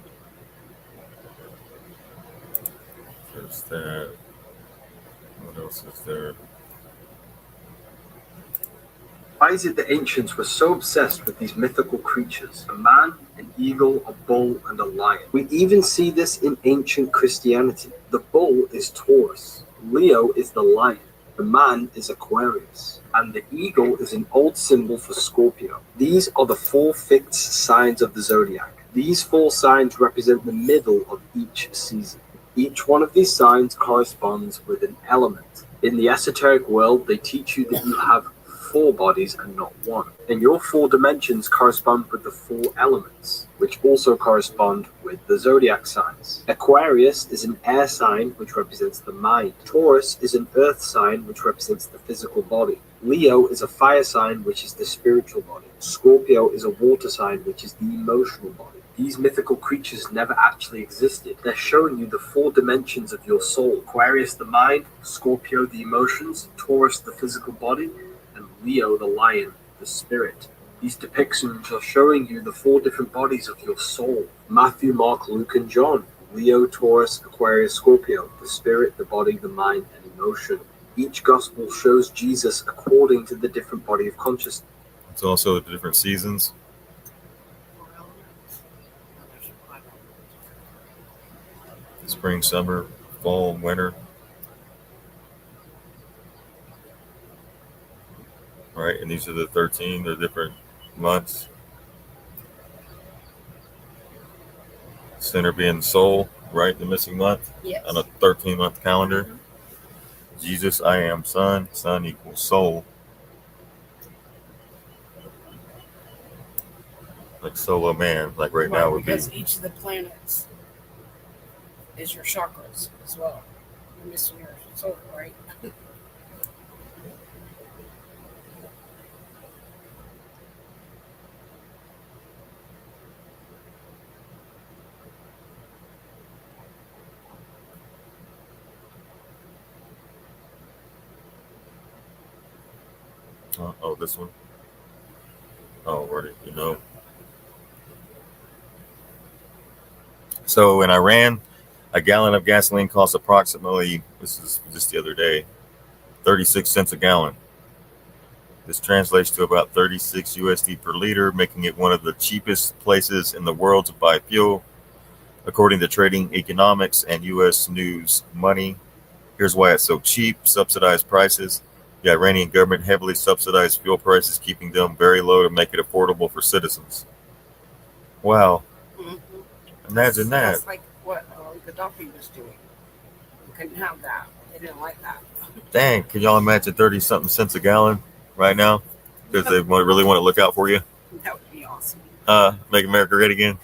[SPEAKER 3] There's that. What else is there?
[SPEAKER 10] Why is it the ancients were so obsessed with these mythical creatures? A man, an eagle, a bull, and a lion. We even see this in ancient Christianity. The bull is Taurus. Leo is the lion. The man is Aquarius. And the eagle is an old symbol for Scorpio. These are the 4 fixed signs of the zodiac. These 4 signs represent the middle of each season. Each one of these signs corresponds with an element. In the esoteric world, they teach you that you have 4 bodies and not 1. And your 4 dimensions correspond with the 4 elements, which also correspond with the zodiac signs. Aquarius is an air sign, which represents the mind. Taurus is an earth sign, which represents the physical body. Leo is a fire sign, which is the spiritual body. Scorpio is a water sign, which is the emotional body. These mythical creatures never actually existed. They're showing you the 4 dimensions of your soul. Aquarius the mind, Scorpio the emotions, Taurus the physical body, and Leo the lion, the spirit. These depictions are showing you the 4 different bodies of your soul. Matthew, Mark, Luke, and John. Leo, Taurus, Aquarius, Scorpio. The spirit, the body, the mind, and emotion. Each gospel shows Jesus according to the different body of consciousness.
[SPEAKER 3] It's also the different seasons. Spring, summer, fall, winter. Right, and these are the 13, the different months. Center being soul, right, the missing month.
[SPEAKER 4] Yes.
[SPEAKER 3] On a 13-month calendar. Jesus, I am sun. Sun equals soul. Like solo man, like right now would be.
[SPEAKER 4] Because each of the planets is your chakras as well. You're missing your soul, right?
[SPEAKER 3] Oh, this one. Oh, where did you know? So in Iran, a gallon of gasoline costs approximately, this is just the other day, 36 cents a gallon. This translates to about 36 USD per liter, making it one of the cheapest places in the world to buy fuel, according to Trading Economics and U.S. News Money. Here's why it's so cheap: subsidized prices. The Iranian government heavily subsidized fuel prices, keeping them very low to make it affordable for citizens. Wow.
[SPEAKER 4] Mm-hmm.
[SPEAKER 3] Imagine that.
[SPEAKER 4] That's like what Gaddafi was doing. You couldn't have that. They didn't like that.
[SPEAKER 3] Dang, can y'all imagine 30-something cents a gallon right now? Because they really want to look out for you.
[SPEAKER 4] That would be awesome.
[SPEAKER 3] Make America great again.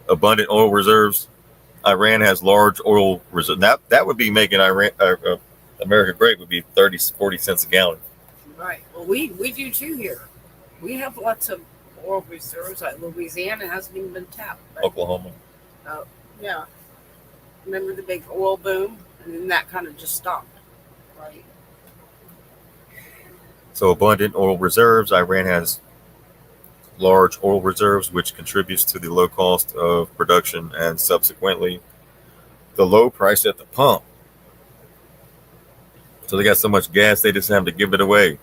[SPEAKER 3] Abundant oil reserves. Iran has large oil reserves. That would be making America great. Would be 40 cents a gallon.
[SPEAKER 4] Right. Well, we do too here. We have lots of oil reserves. Like Louisiana hasn't even been tapped. But,
[SPEAKER 3] Oklahoma.
[SPEAKER 4] yeah. Remember the big oil boom? And then that kind of just stopped. Right.
[SPEAKER 3] So abundant oil reserves. Iran has large oil reserves, which contributes to the low cost of production and subsequently the low price at the pump. So they got so much gas, they just have to give it away.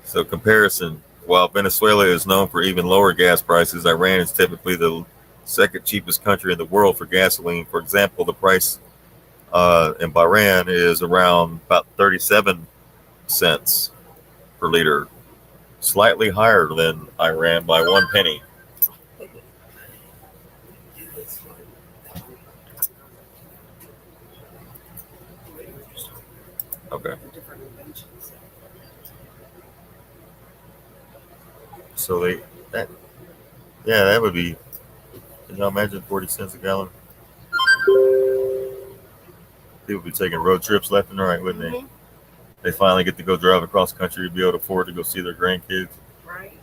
[SPEAKER 3] So comparison, while Venezuela is known for even lower gas prices, Iran is typically the second cheapest country in the world for gasoline. For example, the price in Bahrain is around about 37 cents per liter, slightly higher than Iran by 1 penny. Okay. So that would be, can you imagine 40 cents a gallon? People be taking road trips left and right, wouldn't they? They finally get to go drive across country to be able to afford to go see their grandkids.
[SPEAKER 4] Right.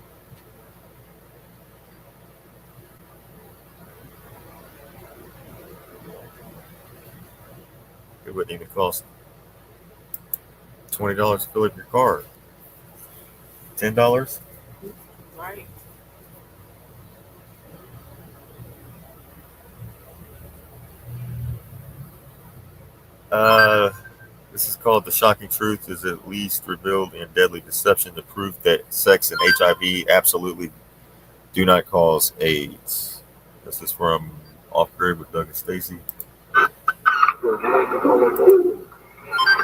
[SPEAKER 3] It wouldn't even cost $20 to fill up your car. $10?
[SPEAKER 4] Right.
[SPEAKER 3] This is called The Shocking Truth is at least revealed in Deadly Deception, the proof that sex and HIV absolutely do not cause AIDS. This is from Off Grid with Doug and Stacy.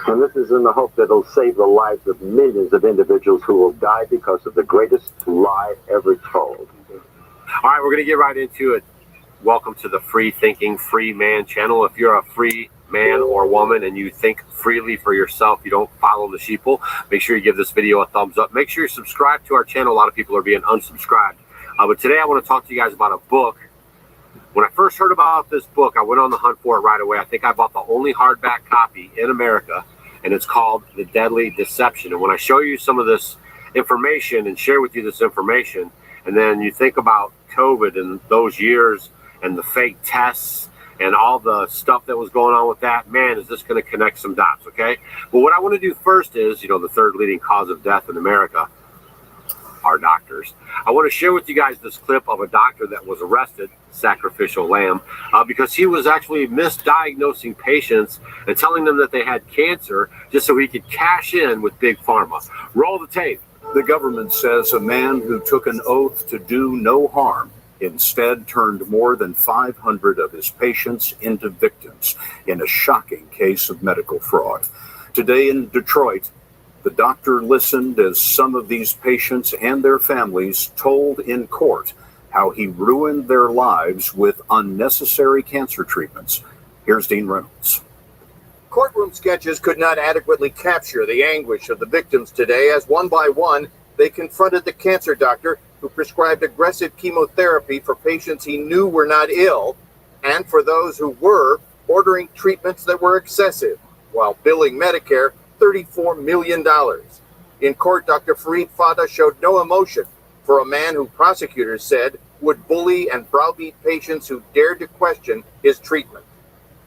[SPEAKER 11] And this is in the hope that it'll save the lives of millions of individuals who will die because of the greatest lie ever told.
[SPEAKER 5] All right, we're going to get right into it. Welcome to the Free Thinking Free Man channel. If you're a free man or woman and you think freely for yourself, you don't follow the sheeple, make sure you give this video a thumbs up. Make sure you subscribe to our channel. A lot of people are being unsubscribed. But today I want to talk to you guys about a book. When I first heard about this book, I went on the hunt for it right away. I think I bought the only hardback copy in America, and it's called The Deadly Deception. And when I show you some of this information and share with you this information, and then you think about COVID and those years and the fake tests and all the stuff that was going on with that, man, is this going to connect some dots, okay? But what I want to do first is, the third leading cause of death in America are doctors. I want to share with you guys this clip of a doctor that was arrested, sacrificial lamb, because he was actually misdiagnosing patients and telling them that they had cancer just so he could cash in with Big Pharma. Roll the tape.
[SPEAKER 12] The government says a man who took an oath to do no harm instead turned more than 500 of his patients into victims in a shocking case of medical fraud. Today in Detroit, the doctor listened as some of these patients and their families told in court how he ruined their lives with unnecessary cancer treatments. Here's Dean Reynolds.
[SPEAKER 13] Courtroom sketches could not adequately capture the anguish of the victims today as one by one they confronted the cancer doctor who prescribed aggressive chemotherapy for patients he knew were not ill, and for those who were, ordering treatments that were excessive, while billing Medicare $34 million. In court, Dr. Fareed Fatah showed no emotion for a man who prosecutors said would bully and browbeat patients who dared to question his treatment.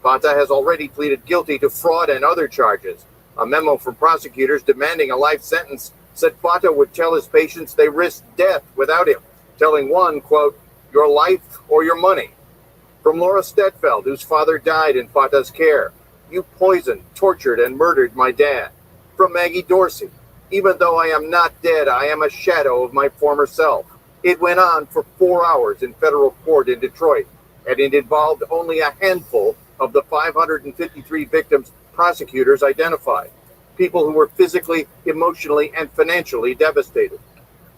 [SPEAKER 13] Fatah has already pleaded guilty to fraud and other charges. A memo from prosecutors demanding a life sentence said Fatah would tell his patients they risked death without him, telling one, quote, "your life or your money." From Laura Stetfeld, whose father died in Fatah's care, "You poisoned, tortured, and murdered my dad." From Maggie Dorsey, "Even though I am not dead, I am a shadow of my former self." It went on for 4 hours in federal court in Detroit, and it involved only a handful of the 553 victims prosecutors identified. People who were physically, emotionally, and financially devastated.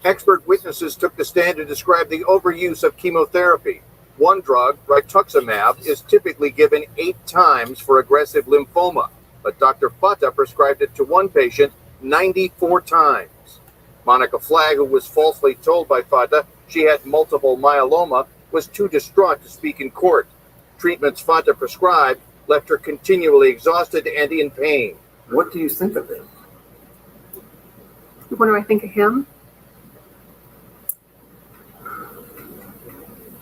[SPEAKER 13] Expert witnesses took the stand to describe the overuse of chemotherapy. One drug, rituximab, is typically given 8 times for aggressive lymphoma, but Dr. Fata prescribed it to one patient 94 times. Monica Flagg, who was falsely told by Fata she had multiple myeloma, was too distraught to speak in court. Treatments Fata prescribed left her continually exhausted and in pain.
[SPEAKER 9] What do you think of him?
[SPEAKER 14] What do I think of him?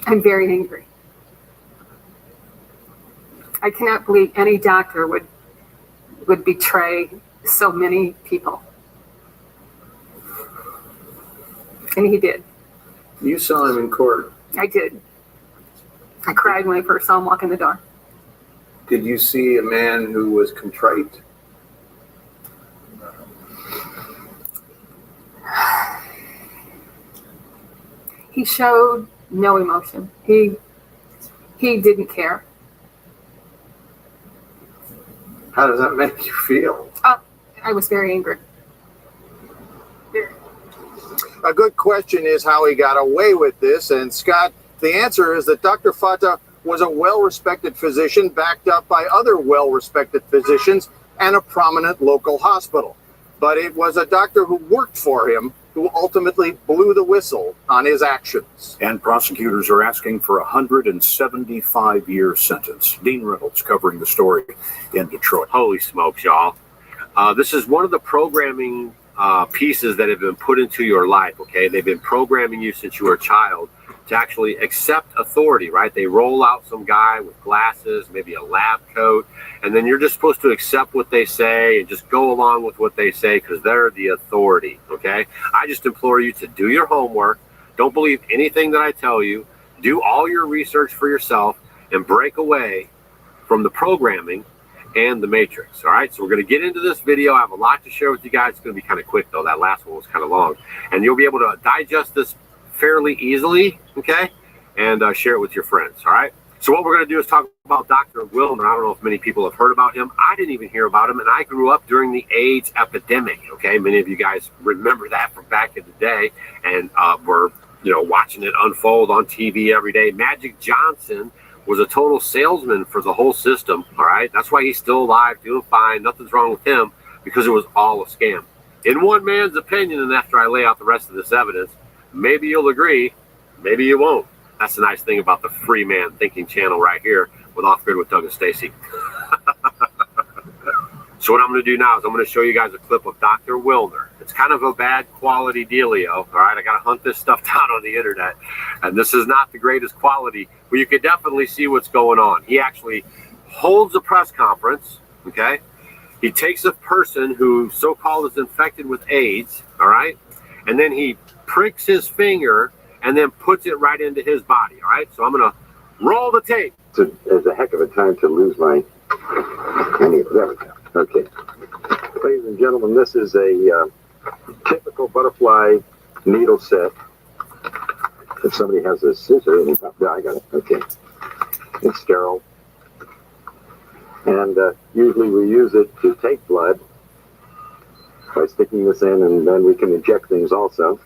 [SPEAKER 14] I'm very angry. I cannot believe any doctor would betray so many people. And he did.
[SPEAKER 9] You saw him in court.
[SPEAKER 14] I did. I cried when I first saw him walk in the door.
[SPEAKER 9] Did you see a man who was contrite?
[SPEAKER 14] He showed no emotion. He didn't care.
[SPEAKER 9] How does that make you feel?
[SPEAKER 14] I was very angry.
[SPEAKER 13] A good question is how he got away with this, and Scott, the answer is that Dr. Fata was a well-respected physician backed up by other well-respected physicians and a prominent local hospital. But it was a doctor who worked for him who ultimately blew the whistle on his actions.
[SPEAKER 12] And prosecutors are asking for a 175-year sentence. Dean Reynolds covering the story in Detroit.
[SPEAKER 5] Holy smokes, y'all. This is one of the programming pieces that have been put into your life, okay? They've been programming you since you were a child to actually accept authority, right? They roll out some guy with glasses, maybe a lab coat, and then you're just supposed to accept what they say and just go along with what they say because they're the authority, okay? I just implore you to do your homework. Don't believe anything that I tell you. Do all your research for yourself and break away from the programming and the matrix. All right, so we're going to get into this video. I have a lot to share with you guys. It's going to be kind of quick though. That last one was kind of long, and you'll be able to digest this fairly easily, okay, and share it with your friends. All right, so what we're going to do is talk about Dr. Wilner. I don't know if many people have heard about him. I didn't even hear about him, and I grew up during the AIDS epidemic. Okay, many of you guys remember that from back in the day, and were watching it unfold on TV every day. Magic Johnson was a total salesman for the whole system, all right? That's why he's still alive, doing fine. Nothing's wrong with him because it was all a scam. In one man's opinion, and after I lay out the rest of this evidence, maybe you'll agree, maybe you won't. That's the nice thing about the Free Man Thinking channel right here with Off Grid with Doug and Stacy. So what I'm going to do now is I'm going to show you guys a clip of Dr. Wilner. It's kind of a bad quality dealio, all right? I got to hunt this stuff down on the internet, and this is not the greatest quality, but you can definitely see what's going on. He actually holds a press conference, okay? He takes a person who so-called is infected with AIDS, all right? And then he pricks his finger and then puts it right into his body, all right? So I'm going to roll the tape.
[SPEAKER 11] It's a heck of a time to lose my... There we go. Okay. Ladies and gentlemen, this is a typical butterfly needle set. If somebody has a scissor, I got it. Okay. It's sterile. And usually we use it to take blood by sticking this in, and then we can inject things also.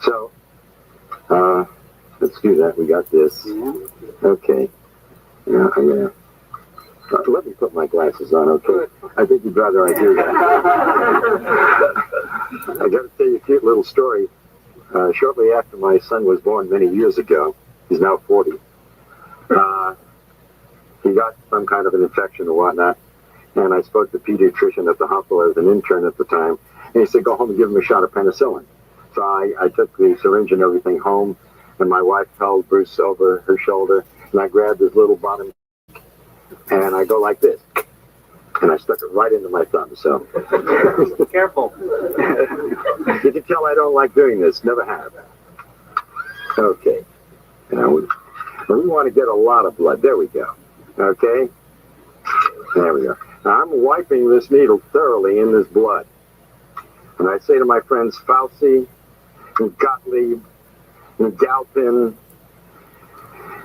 [SPEAKER 11] So, let's do that. We got this. Okay. Now, I'm going to... let me put my glasses on, okay? I think you'd rather I do that. I got to tell you a cute little story. Shortly after my son was born many years ago, he's now 40, he got some kind of an infection or whatnot, and I spoke to the pediatrician at the hospital. I was an intern at the time, and he said, go home and give him a shot of penicillin. So I took the syringe and everything home, and my wife held Bruce over her shoulder, and I grabbed his little bottom and I go like this, and I stuck it right into my thumb. So careful. You can tell I don't like doing this. Never have. Okay. Now we want to get a lot of blood. There we go. Okay. There we go. Now I'm wiping this needle thoroughly in this blood, and I say to my friends Fauci and Gottlieb and Galpin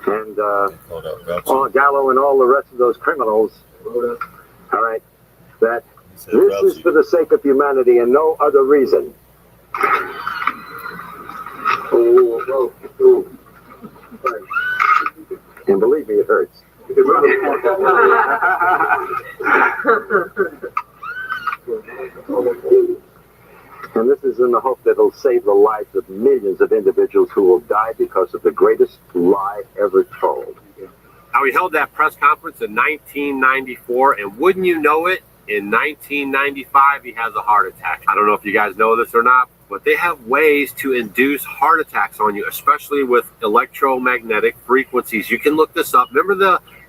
[SPEAKER 11] and Gallo and all the rest of those criminals, all right, that this is for the sake of humanity and no other reason. And believe me, it hurts. And this is in the hope that it'll save the lives of millions of individuals who will die because of the greatest lie ever told.
[SPEAKER 15] Now, he held that press conference in 1994, and wouldn't you know it, in 1995, he has a heart attack. I don't know if you guys know this or not, but they have ways to induce heart attacks on you, especially with electromagnetic frequencies. You can look this up. Remember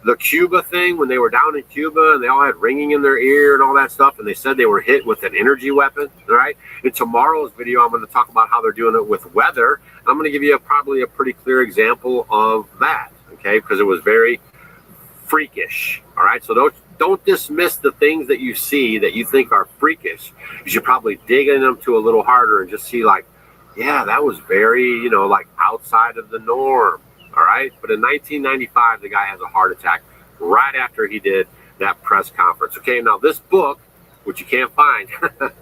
[SPEAKER 15] the Cuba thing when they were down in Cuba and they all had ringing in their ear and all that stuff, and they said they were hit with an energy weapon, all right? In tomorrow's video, I'm going to talk about how they're doing it with weather. I'm going to give you probably a pretty clear example of that, okay, because it was very freakish, all right? So don't dismiss the things that you see that you think are freakish. You should probably dig in them to a little harder and just see like, yeah, that was very, like outside of the norm. All right. But in 1995, the guy has a heart attack right after he did that press conference. Okay. Now, this book, which you can't find, but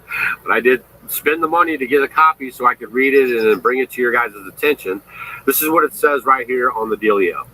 [SPEAKER 15] I did spend the money to get a copy so I could read it and then bring it to your guys' attention. This is what it says right here on the dealio.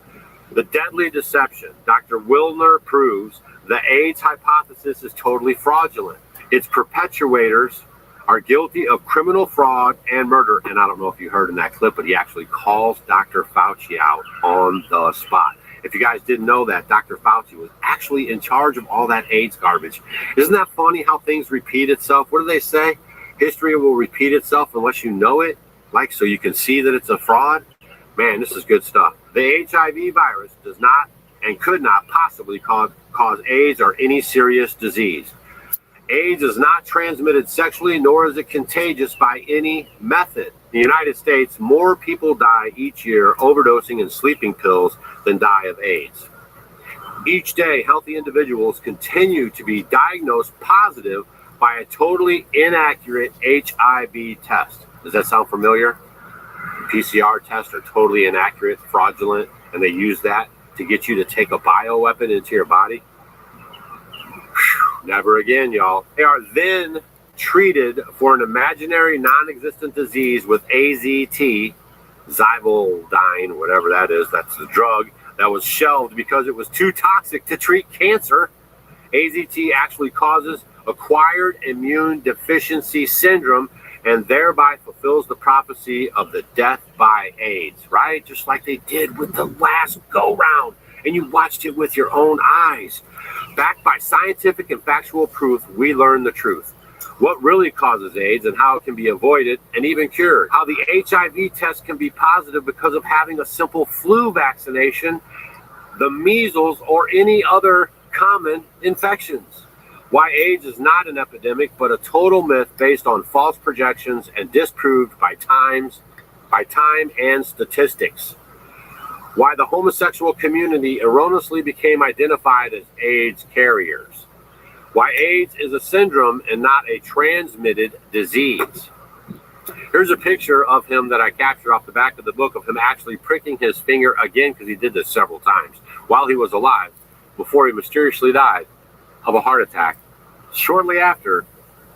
[SPEAKER 15] The deadly deception. Dr. Wilner proves the AIDS hypothesis is totally fraudulent. Its perpetuators are guilty of criminal fraud and murder. And I don't know if you heard in that clip, but he actually calls Dr. Fauci out on the spot. If you guys didn't know that, Dr. Fauci was actually in charge of all that AIDS garbage. Isn't that funny how things repeat itself? What do they say? History will repeat itself unless you know it, like so you can see that it's a fraud. Man, this is good stuff. The HIV virus does not and could not possibly cause AIDS or any serious disease. AIDS is not transmitted sexually, nor is it contagious by any method. In the United States, more people die each year overdosing in sleeping pills than die of AIDS. Each day, healthy individuals continue to be diagnosed positive by a totally inaccurate HIV test. Does that sound familiar? PCR tests are totally inaccurate, fraudulent, and they use that to get you to take a bioweapon into your body. Never again, y'all. They are then treated for an imaginary non-existent disease with AZT, Zyvoldine, whatever that is. That's the drug that was shelved because it was too toxic to treat cancer. AZT actually causes acquired immune deficiency syndrome and thereby fulfills the prophecy of the death by AIDS, right? Just like they did with the last go-round. And you watched it with your own eyes. Backed by scientific and factual proof, we learn the truth. What really causes AIDS and how it can be avoided and even cured. How the HIV test can be positive because of having a simple flu vaccination, the measles, or any other common infections. Why AIDS is not an epidemic, but a total myth based on false projections and disproved by time and statistics. Why the homosexual community erroneously became identified as AIDS carriers. Why AIDS is a syndrome and not a transmitted disease. Here's a picture of him that I captured off the back of the book of him actually pricking his finger again, because he did this several times while he was alive, before he mysteriously died of a heart attack shortly after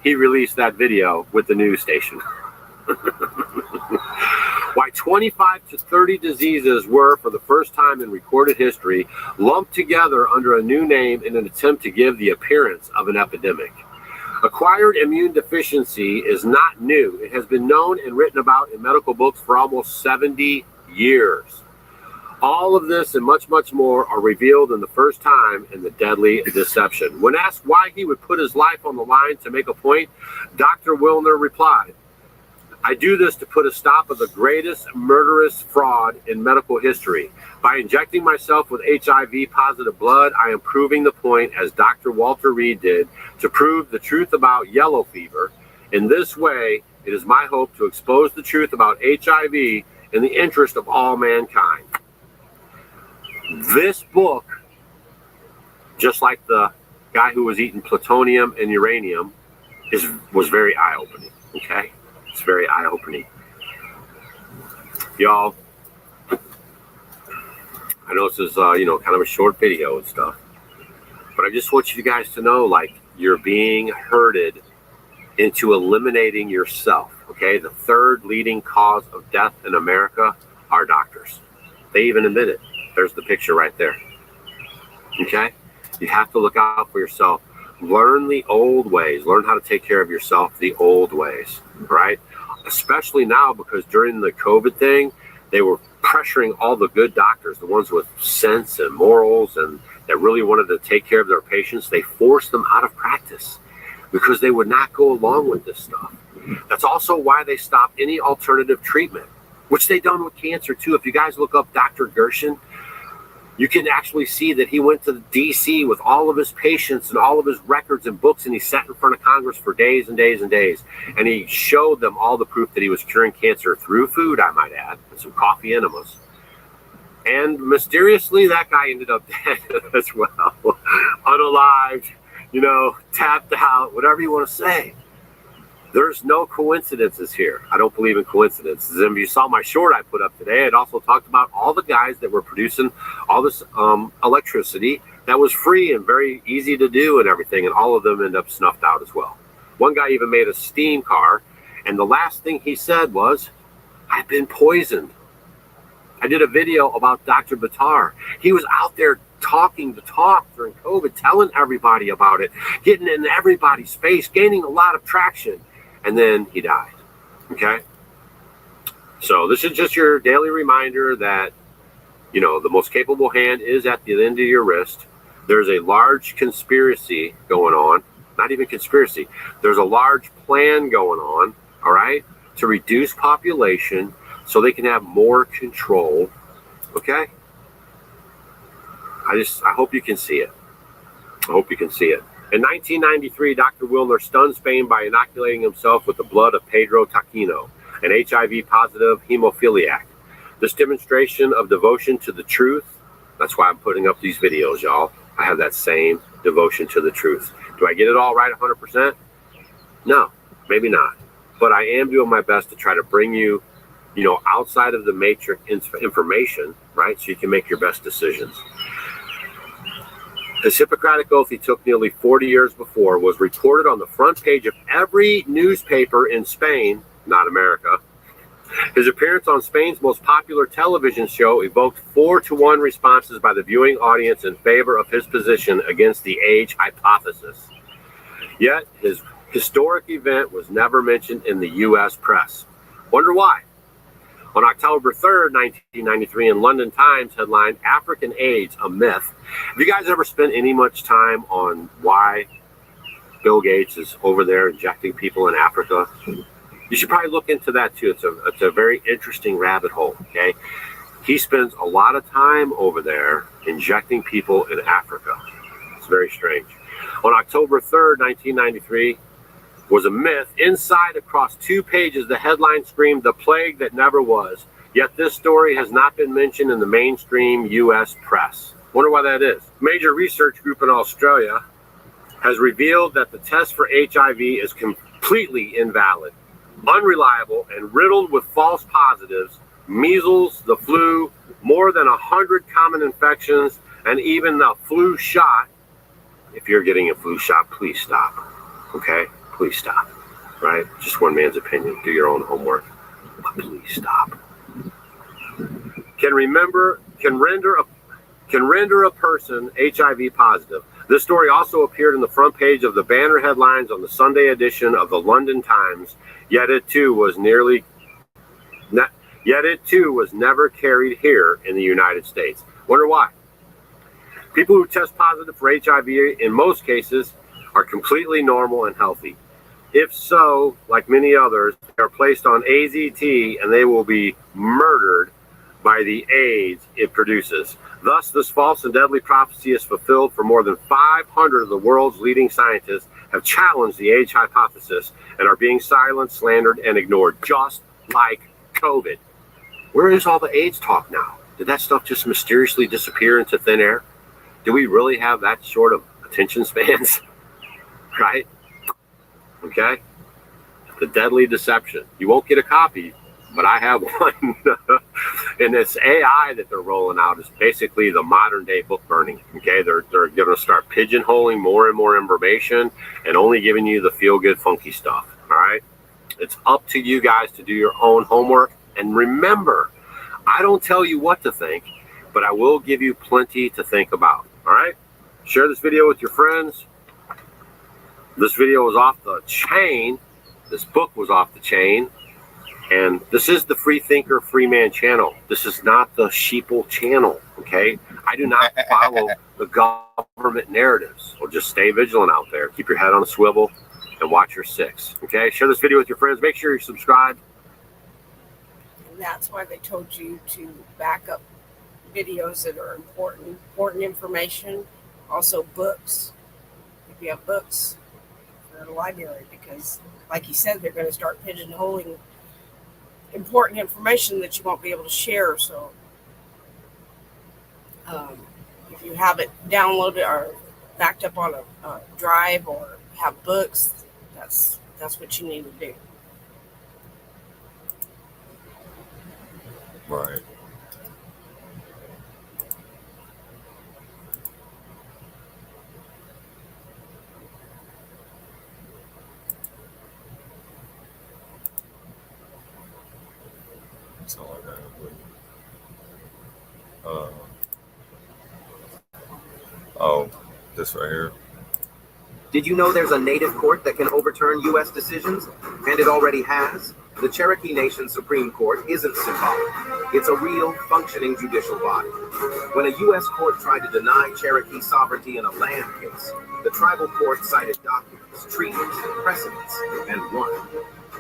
[SPEAKER 15] he released that video with the news station. Why 25 to 30 diseases were, for the first time in recorded history, lumped together under a new name in an attempt to give the appearance of an epidemic. Acquired immune deficiency is not new. It has been known and written about in medical books for almost 70 years. All of this and much, much more are revealed in the first time in the deadly deception. When asked why he would put his life on the line to make a point, Dr. Wilner replied, I do this to put a stop to the greatest murderous fraud in medical history. By injecting myself with HIV-positive blood, I am proving the point, as Dr. Walter Reed did, to prove the truth about yellow fever. In this way, it is my hope to expose the truth about HIV in the interest of all mankind. This book, just like the guy who was eating plutonium and uranium, was very eye-opening, okay? It's very eye-opening. Y'all, I know this is, kind of a short video and stuff, but I just want you guys to know, like, you're being herded into eliminating yourself, okay? Okay, the third leading cause of death in America are doctors. They even admit it. There's the picture right there. Okay, you have to look out for yourself. Learn the old ways. Learn how to take care of yourself the old ways, right? Especially now, because during the COVID thing, they were pressuring all the good doctors, the ones with sense and morals and that really wanted to take care of their patients. They forced them out of practice because they would not go along with this stuff. That's also why they stopped any alternative treatment, which they done with cancer too. If you guys look up Dr. Gershon, you can actually see that he went to DC with all of his patients and all of his records and books, and he sat in front of Congress for days and days and days. And he showed them all the proof that he was curing cancer through food, I might add, and some coffee enemas. And mysteriously, that guy ended up dead as well. Unalived, tapped out, whatever you want to say. There's no coincidences here. I don't believe in coincidences. And if you saw my short I put up today, it also talked about all the guys that were producing all this electricity that was free and very easy to do and everything, and all of them end up snuffed out as well. One guy even made a steam car, and the last thing he said was, "I've been poisoned." I did a video about Dr. Batar. He was out there talking the talk during COVID, telling everybody about it, getting in everybody's face, gaining a lot of traction. And then he died. Okay? So this is just your daily reminder that, the most capable hand is at the end of your wrist. There's a large conspiracy going on. Not even conspiracy. There's a large plan going on, all right, to reduce population so they can have more control. Okay? I hope you can see it. I hope you can see it. In 1993, Dr. Wilner stunned Spain by inoculating himself with the blood of Pedro Taquino, an HIV-positive hemophiliac. This demonstration of devotion to the truth, that's why I'm putting up these videos, y'all. I have that same devotion to the truth. Do I get it all right 100%? No, maybe not. But I am doing my best to try to bring you, outside of the matrix information, right? So you can make your best decisions. His Hippocratic oath he took nearly 40 years before was reported on the front page of every newspaper in Spain, not America. His appearance on Spain's most popular television show evoked 4-to-1 responses by the viewing audience in favor of his position against the age hypothesis. Yet, his historic event was never mentioned in the U.S. press. Wonder why? On October 3rd, 1993, in London Times headlined, "African AIDS, a Myth." Have you guys ever spent any much time on why Bill Gates is over there injecting people in Africa? You should probably look into that too. It's a very interesting rabbit hole, okay? He spends a lot of time over there injecting people in Africa. It's very strange. On October 3rd, 1993, was a myth. Inside, across 2 pages, the headline screamed, "The plague that never was." Yet this story has not been mentioned in the mainstream U.S. press. Wonder why that is. A major research group in Australia has revealed that the test for HIV is completely invalid, unreliable, and riddled with false positives. Measles, the flu, more than 100 common infections, and even the flu shot. If you're getting a flu shot, please stop. Okay? Please stop, right? Just one man's opinion. Do your own homework. But please stop. Can render a person HIV positive. This story also appeared on the front page of the banner headlines on the Sunday edition of the London Times. Yet it too was never carried here in the United States. Wonder why? People who test positive for HIV in most cases are completely normal and healthy. If so, like many others, they are placed on AZT and they will be murdered by the AIDS it produces. Thus, this false and deadly prophecy is fulfilled, for more than 500 of the world's leading scientists have challenged the AIDS hypothesis and are being silenced, slandered, and ignored, just like COVID. Where is all the AIDS talk now? Did that stuff just mysteriously disappear into thin air? Do we really have that short of attention spans? Right? Okay? The deadly deception. You won't get a copy, but I have one. And this AI that they're rolling out is basically the modern day book burning. Okay? They're going to start pigeonholing more and more information and only giving you the feel good funky stuff. All right? It's up to you guys to do your own homework. And remember, I don't tell you what to think, but I will give you plenty to think about. All right? Share this video with your friends. This video was off the chain. This book was off the chain. And this is the Free Thinker, Free Man channel. This is not the sheeple channel, okay? I do not follow the government narratives. So just stay vigilant out there. Keep your head on a swivel and watch your six, okay? Share this video with your friends. Make sure you're subscribed.
[SPEAKER 4] And that's why they told you to back up videos that are important information. Also books. If you have books, go to the library, because like you said, they're going to start pigeonholing important information that you won't be able to share. So if you have it downloaded or backed up on a drive or have books, that's what you need to do.
[SPEAKER 3] Right. That's all I got. Oh, this right here.
[SPEAKER 16] Did you know there's a native court that can overturn U.S. decisions? And it already has. The Cherokee Nation Supreme Court isn't symbolic. It's a real, functioning judicial body. When a U.S. court tried to deny Cherokee sovereignty in a land case, the tribal court cited documents, treaties, precedents, and won.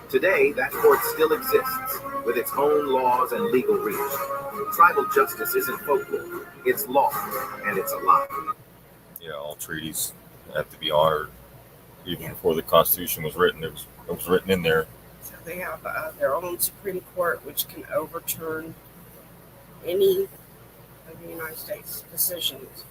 [SPEAKER 16] Today, that court still exists, with its own laws and legal reach. Tribal justice isn't folklore, it's law, and it's alive.
[SPEAKER 3] Yeah, all treaties have to be honored. Even before the Constitution was written, it was written in there.
[SPEAKER 4] So they have their own Supreme Court, which can overturn any of the United States decisions.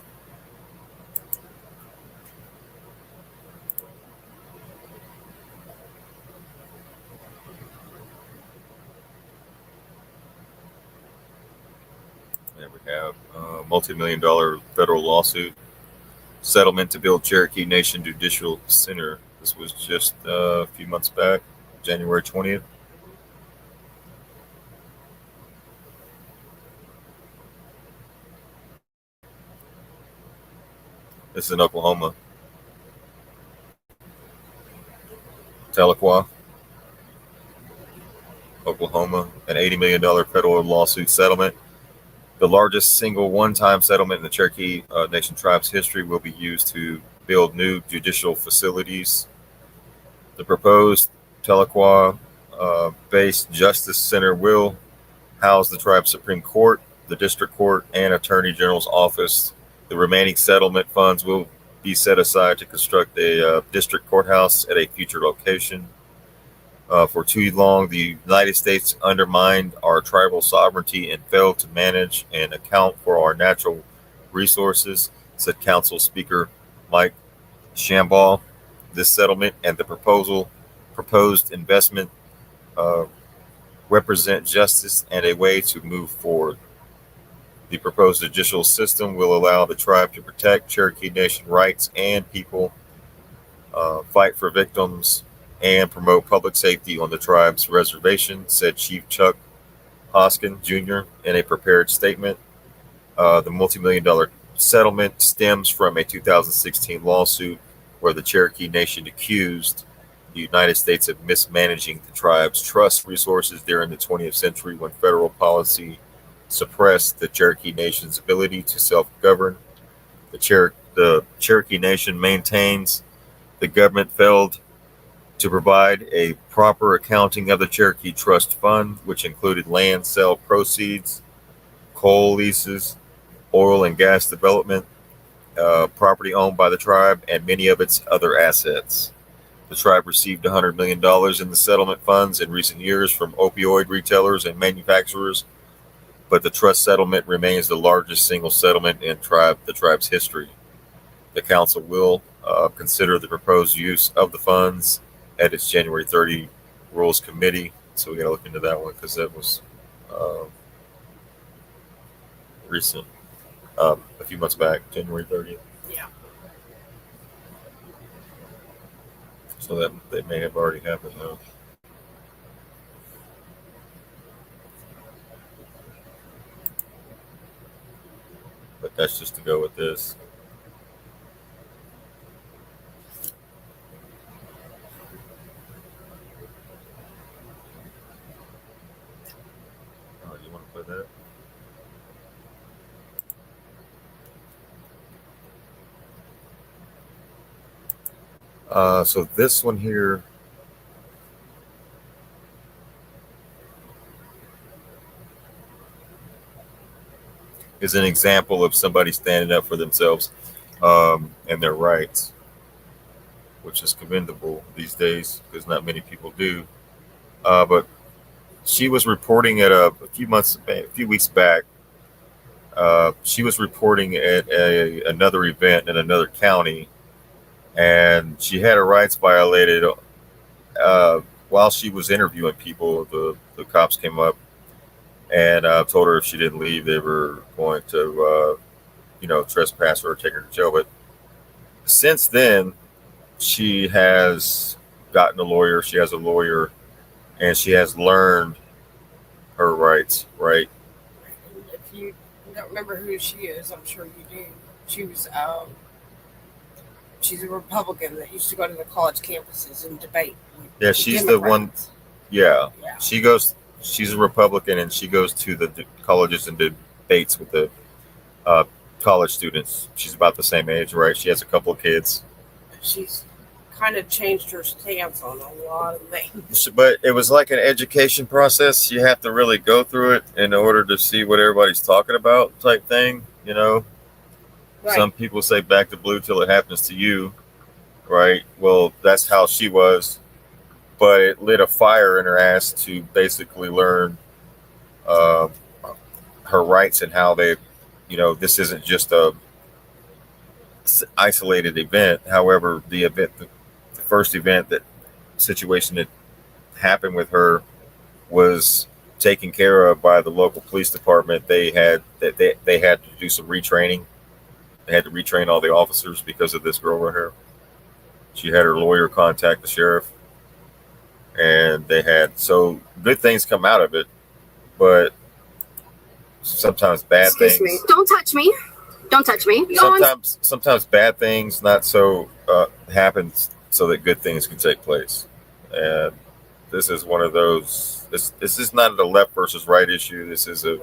[SPEAKER 3] There we have a multi-million-dollar federal lawsuit settlement to build Cherokee Nation Judicial Center. This was just a few months back, January 20th. This is in Oklahoma. Tahlequah, Oklahoma, an $80 million federal lawsuit settlement. The largest single one-time settlement in the Cherokee Nation tribe's history will be used to build new judicial facilities. The proposed Tahlequah-based Justice Center will house the tribe's Supreme Court, the District Court, and Attorney General's office. The remaining settlement funds will be set aside to construct a district courthouse at a future location. For too long, the United States undermined our tribal sovereignty and failed to manage and account for our natural resources, said Council Speaker Mike Shambaugh. This settlement and the proposed investment represent justice and a way to move forward. The proposed judicial system will allow the tribe to protect Cherokee Nation rights and people, fight for victims, and promote public safety on the tribe's reservation, said Chief Chuck Hoskin Jr. in a prepared statement. The multi-million-dollar settlement stems from a 2016 lawsuit where the Cherokee Nation accused the United States of mismanaging the tribe's trust resources during the 20th century when federal policy suppressed the Cherokee Nation's ability to self-govern. The Cherokee Nation maintains the government failed to provide a proper accounting of the Cherokee Trust Fund, which included land sale proceeds, coal leases, oil and gas development, property owned by the tribe, and many of its other assets. The tribe received $100 million in the settlement funds in recent years from opioid retailers and manufacturers, but the trust settlement remains the largest single settlement in the tribe's history. The council will consider the proposed use of the funds at its January 30 Rules Committee. So we got to look into that one because that was recent, a few months back, January 30th.
[SPEAKER 4] Yeah.
[SPEAKER 3] So that may have already happened though. but that's just to go with this. Oh, you want to play that? So this one here is an example of somebody standing up for themselves and their rights, which is commendable these days because not many people do. But she was reporting at a few weeks back. She was reporting at another event in another county, and she had her rights violated while she was interviewing people. The cops came up and told her if she didn't leave, they were going to, trespass her or take her to jail. But since then, she has gotten a lawyer. She has a lawyer, and she has learned her rights. Right.
[SPEAKER 4] If you don't remember who she is, I'm sure you do. She's a Republican that used to go to the college campuses and debate.
[SPEAKER 3] Yeah, she's the one. Yeah, she's a Republican, and she goes to the colleges and debates with the college students. She's about the same age, right? She has a couple of kids.
[SPEAKER 4] She's kind of changed her stance on a lot of things.
[SPEAKER 3] But it was like an education process. You have to really go through it in order to see what everybody's talking about, type thing, Right. Some people say back to blue till it happens to you, right? Well, that's how she was. But it lit a fire in her ass to basically learn her rights and how they, this isn't just a isolated event. However, the first event, that situation that happened with her was taken care of by the local police department. They had to do some retraining. They had to retrain all the officers because of this girl right here. She had her lawyer contact the sheriff. And they had, so good things come out of it, but sometimes bad things.
[SPEAKER 17] Excuse me. Don't touch me. Don't touch me.
[SPEAKER 3] Sometimes bad things not so happen so that good things can take place. And this is one of those. This is not a left versus right issue. This is the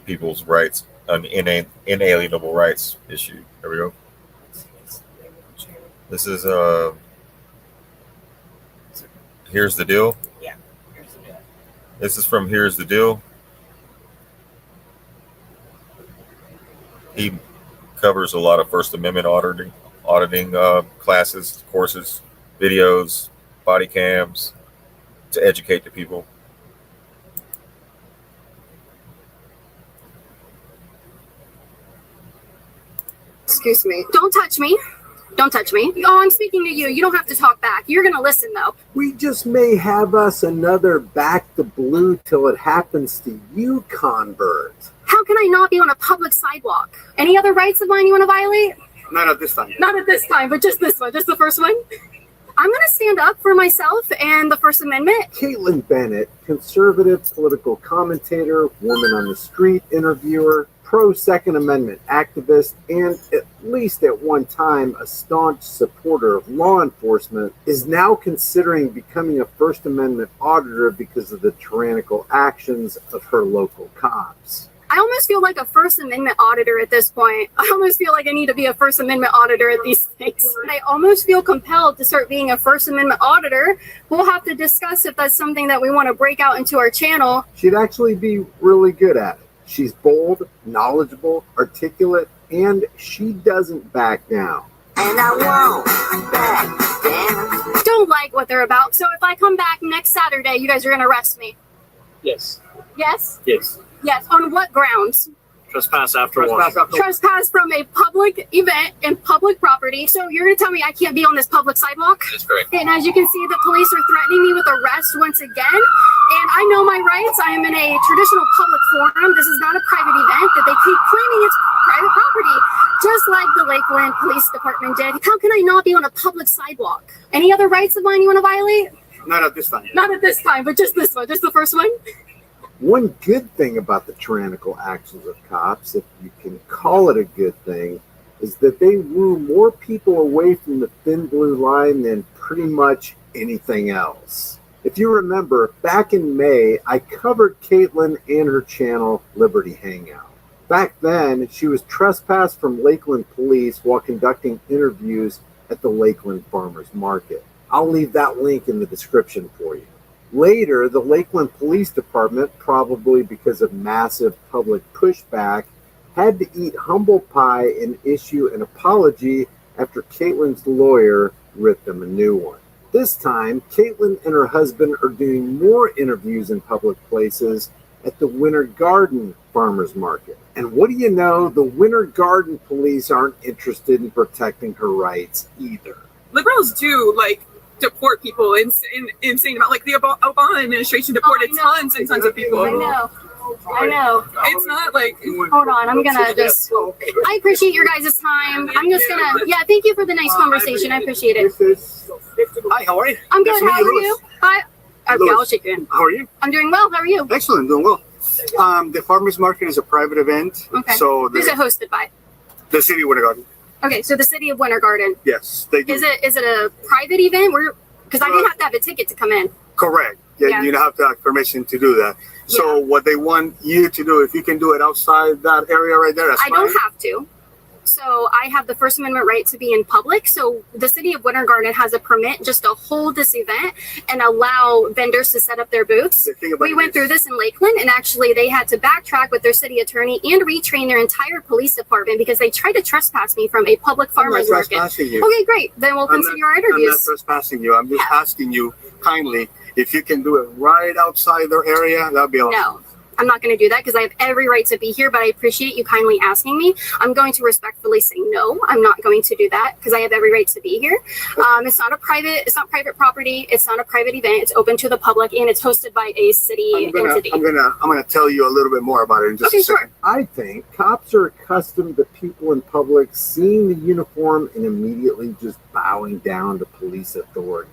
[SPEAKER 3] people's rights, an inalienable rights issue. There we go. This is Here's the Deal.
[SPEAKER 4] Yeah, Here's the Deal.
[SPEAKER 3] This is from Here's the Deal. He covers a lot of First Amendment auditing classes, courses, videos, body cams to educate the people.
[SPEAKER 17] Excuse me. Don't touch me. Don't touch me. Oh, I'm speaking to you. You don't have to talk back. You're going to listen, though.
[SPEAKER 9] We just may have us another back to blue till it happens to you convert.
[SPEAKER 17] How can I not be on a public sidewalk? Any other rights of mine you want to violate?
[SPEAKER 6] Not at this time.
[SPEAKER 17] Not at this time, but just this one. Just the first one. I'm going to stand up for myself and the First Amendment.
[SPEAKER 9] Caitlin Bennett, conservative political commentator, woman on the street interviewer, pro-Second Amendment activist, and at least at one time a staunch supporter of law enforcement, is now considering becoming a First Amendment auditor because of the tyrannical actions of her local cops.
[SPEAKER 17] I almost feel like a First Amendment auditor at this point. I almost feel like I need to be a First Amendment auditor at these things. And I almost feel compelled to start being a First Amendment auditor. We'll have to discuss if that's something that we want to break out into our channel.
[SPEAKER 9] She'd actually be really good at it. She's bold, knowledgeable, articulate, and she doesn't back down.
[SPEAKER 17] And I won't back down. Don't like what they're about. So if I come back next Saturday, you guys are going to arrest me.
[SPEAKER 18] Yes.
[SPEAKER 17] Yes?
[SPEAKER 18] Yes.
[SPEAKER 17] Yes. On what grounds?
[SPEAKER 18] Trespass after warrant.
[SPEAKER 17] Trespass from a public event and public property. So you're going to tell me I can't be on this public sidewalk?
[SPEAKER 18] That's correct.
[SPEAKER 17] And as you can see, the police are threatening me with arrest once again. And I know my rights. I am in a traditional public forum. This is not a private event that they keep claiming it's private property, just like the Lakeland Police Department did. How can I not be on a public sidewalk? Any other rights of mine you want to violate?
[SPEAKER 6] Not at this time.
[SPEAKER 17] Not at this time, but just this one. Just the first one.
[SPEAKER 9] One good thing about the tyrannical actions of cops, if you can call it a good thing, is that they woo more people away from the thin blue line than pretty much anything else. If you remember, back in May, I covered Caitlin and her channel, Liberty Hangout. Back then, she was trespassed from Lakeland police while conducting interviews at the Lakeland Farmers Market. I'll leave that link in the description for you. Later, the Lakeland Police Department, probably because of massive public pushback, had to eat humble pie and issue an apology after Caitlin's lawyer writ them a new one. This time, Caitlin and her husband are doing more interviews in public places at the Winter Garden Farmers Market. And what do you know? The Winter Garden police aren't interested in protecting her rights either.
[SPEAKER 19] Liberals do deport people insane about the Obama administration deported tons and tons of people.
[SPEAKER 17] I know.
[SPEAKER 19] It's not
[SPEAKER 17] Hold on, I'm gonna just. I appreciate your guys' time. I'm just gonna. Yeah, thank you for the nice conversation. I appreciate it.
[SPEAKER 20] Hi, how are you?
[SPEAKER 17] I'm good. How are you? Hi. Okay, I'll shake your hand.
[SPEAKER 20] How are you?
[SPEAKER 17] I'm doing well. How are you?
[SPEAKER 20] Excellent, doing well. The farmers market is a private event.
[SPEAKER 17] Okay.
[SPEAKER 20] So
[SPEAKER 17] who's it hosted by?
[SPEAKER 20] The city of Winter Garden.
[SPEAKER 17] Okay, so the city of Winter Garden.
[SPEAKER 20] Yes, they do.
[SPEAKER 17] Is it a private event? Because I didn't have to have a ticket to come in.
[SPEAKER 20] Correct. Yeah, you don't have to have permission to do that. So what they want you to do, if you can do it outside that area right there, that's
[SPEAKER 17] I don't have to. So I have the First Amendment right to be in public. So the city of Winter Garden has a permit just to hold this event and allow vendors to set up their booths. We went through this in Lakeland, and actually they had to backtrack with their city attorney and retrain their entire police department because they tried to trespass me from a public farmers market.
[SPEAKER 20] You.
[SPEAKER 17] Okay, great. Then we'll continue our interviews.
[SPEAKER 20] I'm not trespassing you. I'm just asking you kindly if you can do it right outside their area. That'd be awesome.
[SPEAKER 17] No. I'm not going to do that because I have every right to be here, but I appreciate you kindly asking me. I'm going to respectfully say no. I'm not going to do that because I have every right to be here. It's not private property. It's not a private event. It's open to the public and it's hosted by a city entity.
[SPEAKER 20] I'm gonna tell you a little bit more about it in just a second.
[SPEAKER 9] I think cops are accustomed to people in public seeing the uniform and immediately just bowing down to police authority.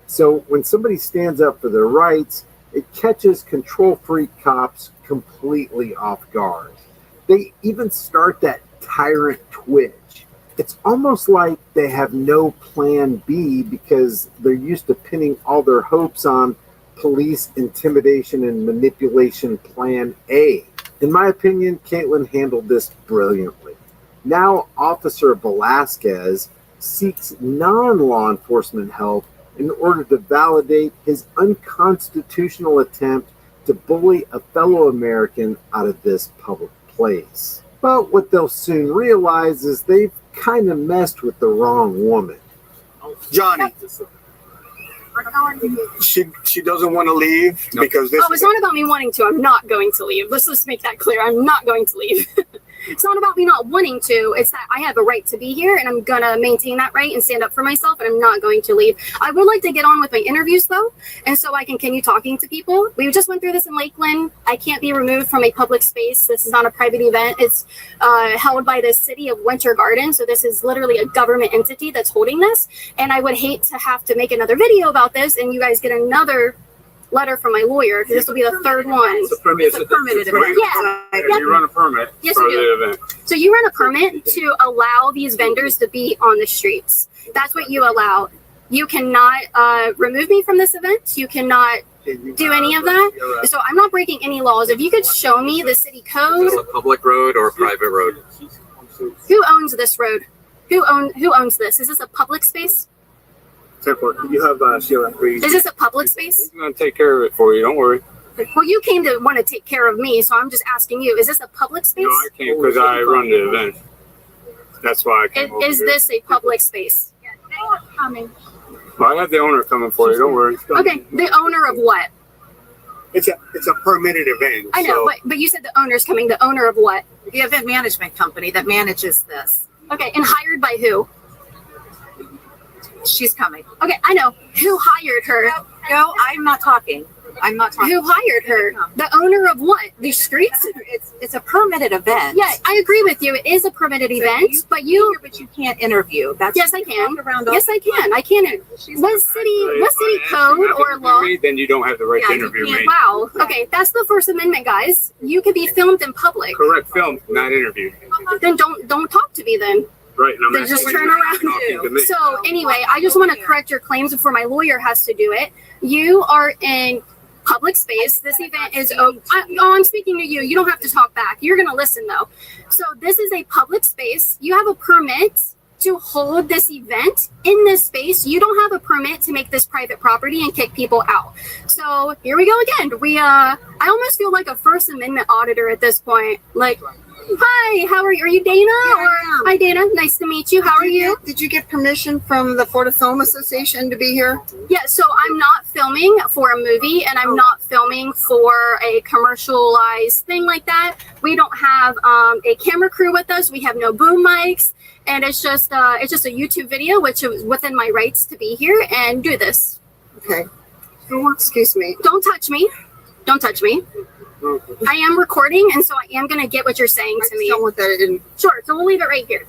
[SPEAKER 9] So when somebody stands up for their rights, it catches control freak cops completely off guard. They even start that tyrant twitch. It's almost like they have no plan B because they're used to pinning all their hopes on police intimidation and manipulation plan A. In my opinion, Caitlin handled this brilliantly. Now Officer Velasquez seeks non-law enforcement help in order to validate his unconstitutional attempt to bully a fellow American out of this public place. But what they'll soon realize is they've kind of messed with the wrong woman.
[SPEAKER 20] Johnny, she doesn't want to leave because this.
[SPEAKER 17] Oh, it's not about me wanting to. I'm not going to leave. Let's just make that clear. I'm not going to leave. It's not about me not wanting to. It's that I have a right to be here and I'm going to maintain that right and stand up for myself, and I'm not going to leave. I would like to get on with my interviews though, and so I can continue talking to people. We just went through this in Lakeland. I can't be removed from a public space. This is not a private event. It's held by the city of Winter Garden. So this is literally a government entity that's holding this. And I would hate to have to make another video about this and you guys get another letter from my lawyer. This will be the third one.
[SPEAKER 6] It's a permitted event.
[SPEAKER 17] Yeah.
[SPEAKER 6] You run a permit
[SPEAKER 17] Yes,
[SPEAKER 6] for
[SPEAKER 17] we do.
[SPEAKER 6] the event.
[SPEAKER 17] So you run a permit to allow these vendors to be on the streets. That's what you allow. You cannot remove me from this event. You cannot do any of that. So I'm not breaking any laws. If you could show me the city code.
[SPEAKER 15] Is this a public road or a private road?
[SPEAKER 17] Who owns this road? Who owns this? Is this a public space?
[SPEAKER 20] You have Sierra Free.
[SPEAKER 17] Is this a public space?
[SPEAKER 6] I'm going to take care of it for you. Don't worry.
[SPEAKER 17] Well, you came to want to take care of me, so I'm just asking you, is this a public space?
[SPEAKER 6] No, I can't because I run the event. That's why I came over
[SPEAKER 17] Is
[SPEAKER 6] here.
[SPEAKER 17] this a public space? Coming.
[SPEAKER 6] Well, I have the owner coming for you. Don't worry.
[SPEAKER 17] Okay, the owner of what?
[SPEAKER 20] It's a permitted event.
[SPEAKER 17] I know, but you said the owner's coming. The owner of what?
[SPEAKER 21] The event management company that manages this.
[SPEAKER 17] Okay, and hired by who?
[SPEAKER 21] She's coming.
[SPEAKER 17] Okay, I know. Who hired her?
[SPEAKER 21] No, I'm not talking. I'm not talking.
[SPEAKER 17] Who hired her? The owner of what? The streets?
[SPEAKER 21] It's a permitted event.
[SPEAKER 17] Yeah, I agree with you. It is a permitted event, but you
[SPEAKER 21] can't interview. That's
[SPEAKER 17] yes, I can. Yes, I can. I can. What city code or law?
[SPEAKER 2] Then you don't have the right to interview me.
[SPEAKER 17] Wow. Okay, that's the First Amendment, guys. You can be filmed in public.
[SPEAKER 2] Correct, film, not interviewed.
[SPEAKER 17] Then don't talk to me then.
[SPEAKER 2] Right, and I'm
[SPEAKER 17] Then
[SPEAKER 2] asking
[SPEAKER 17] just
[SPEAKER 2] you
[SPEAKER 17] turn
[SPEAKER 2] to
[SPEAKER 17] around.
[SPEAKER 2] talk to me.
[SPEAKER 17] So anyway, I just want to correct your claims before my lawyer has to do it. You are in public space. This event is I'm speaking to you. You don't have to talk back. You're going to listen though. So this is a public space. You have a permit to hold this event in this space. You don't have a permit to make this private property and kick people out. So here we go again. I almost feel like a First Amendment auditor at this point. Like, hi, how are you? Are you Dana? Hi, Dana. Nice to meet you. How are you?
[SPEAKER 22] Did you get permission from the Florida Film Association to be here?
[SPEAKER 17] Yeah, so I'm not filming for a movie and I'm not filming for a commercialized thing like that. We don't have a camera crew with us. We have no boom mics. And it's just a YouTube video, which is within my rights to be here and do this.
[SPEAKER 22] Okay. Excuse me.
[SPEAKER 17] Don't touch me. Don't touch me. I am recording, and so I am going to get what you're saying to me.
[SPEAKER 22] I don't want that in.
[SPEAKER 17] Sure, so we'll leave it right here.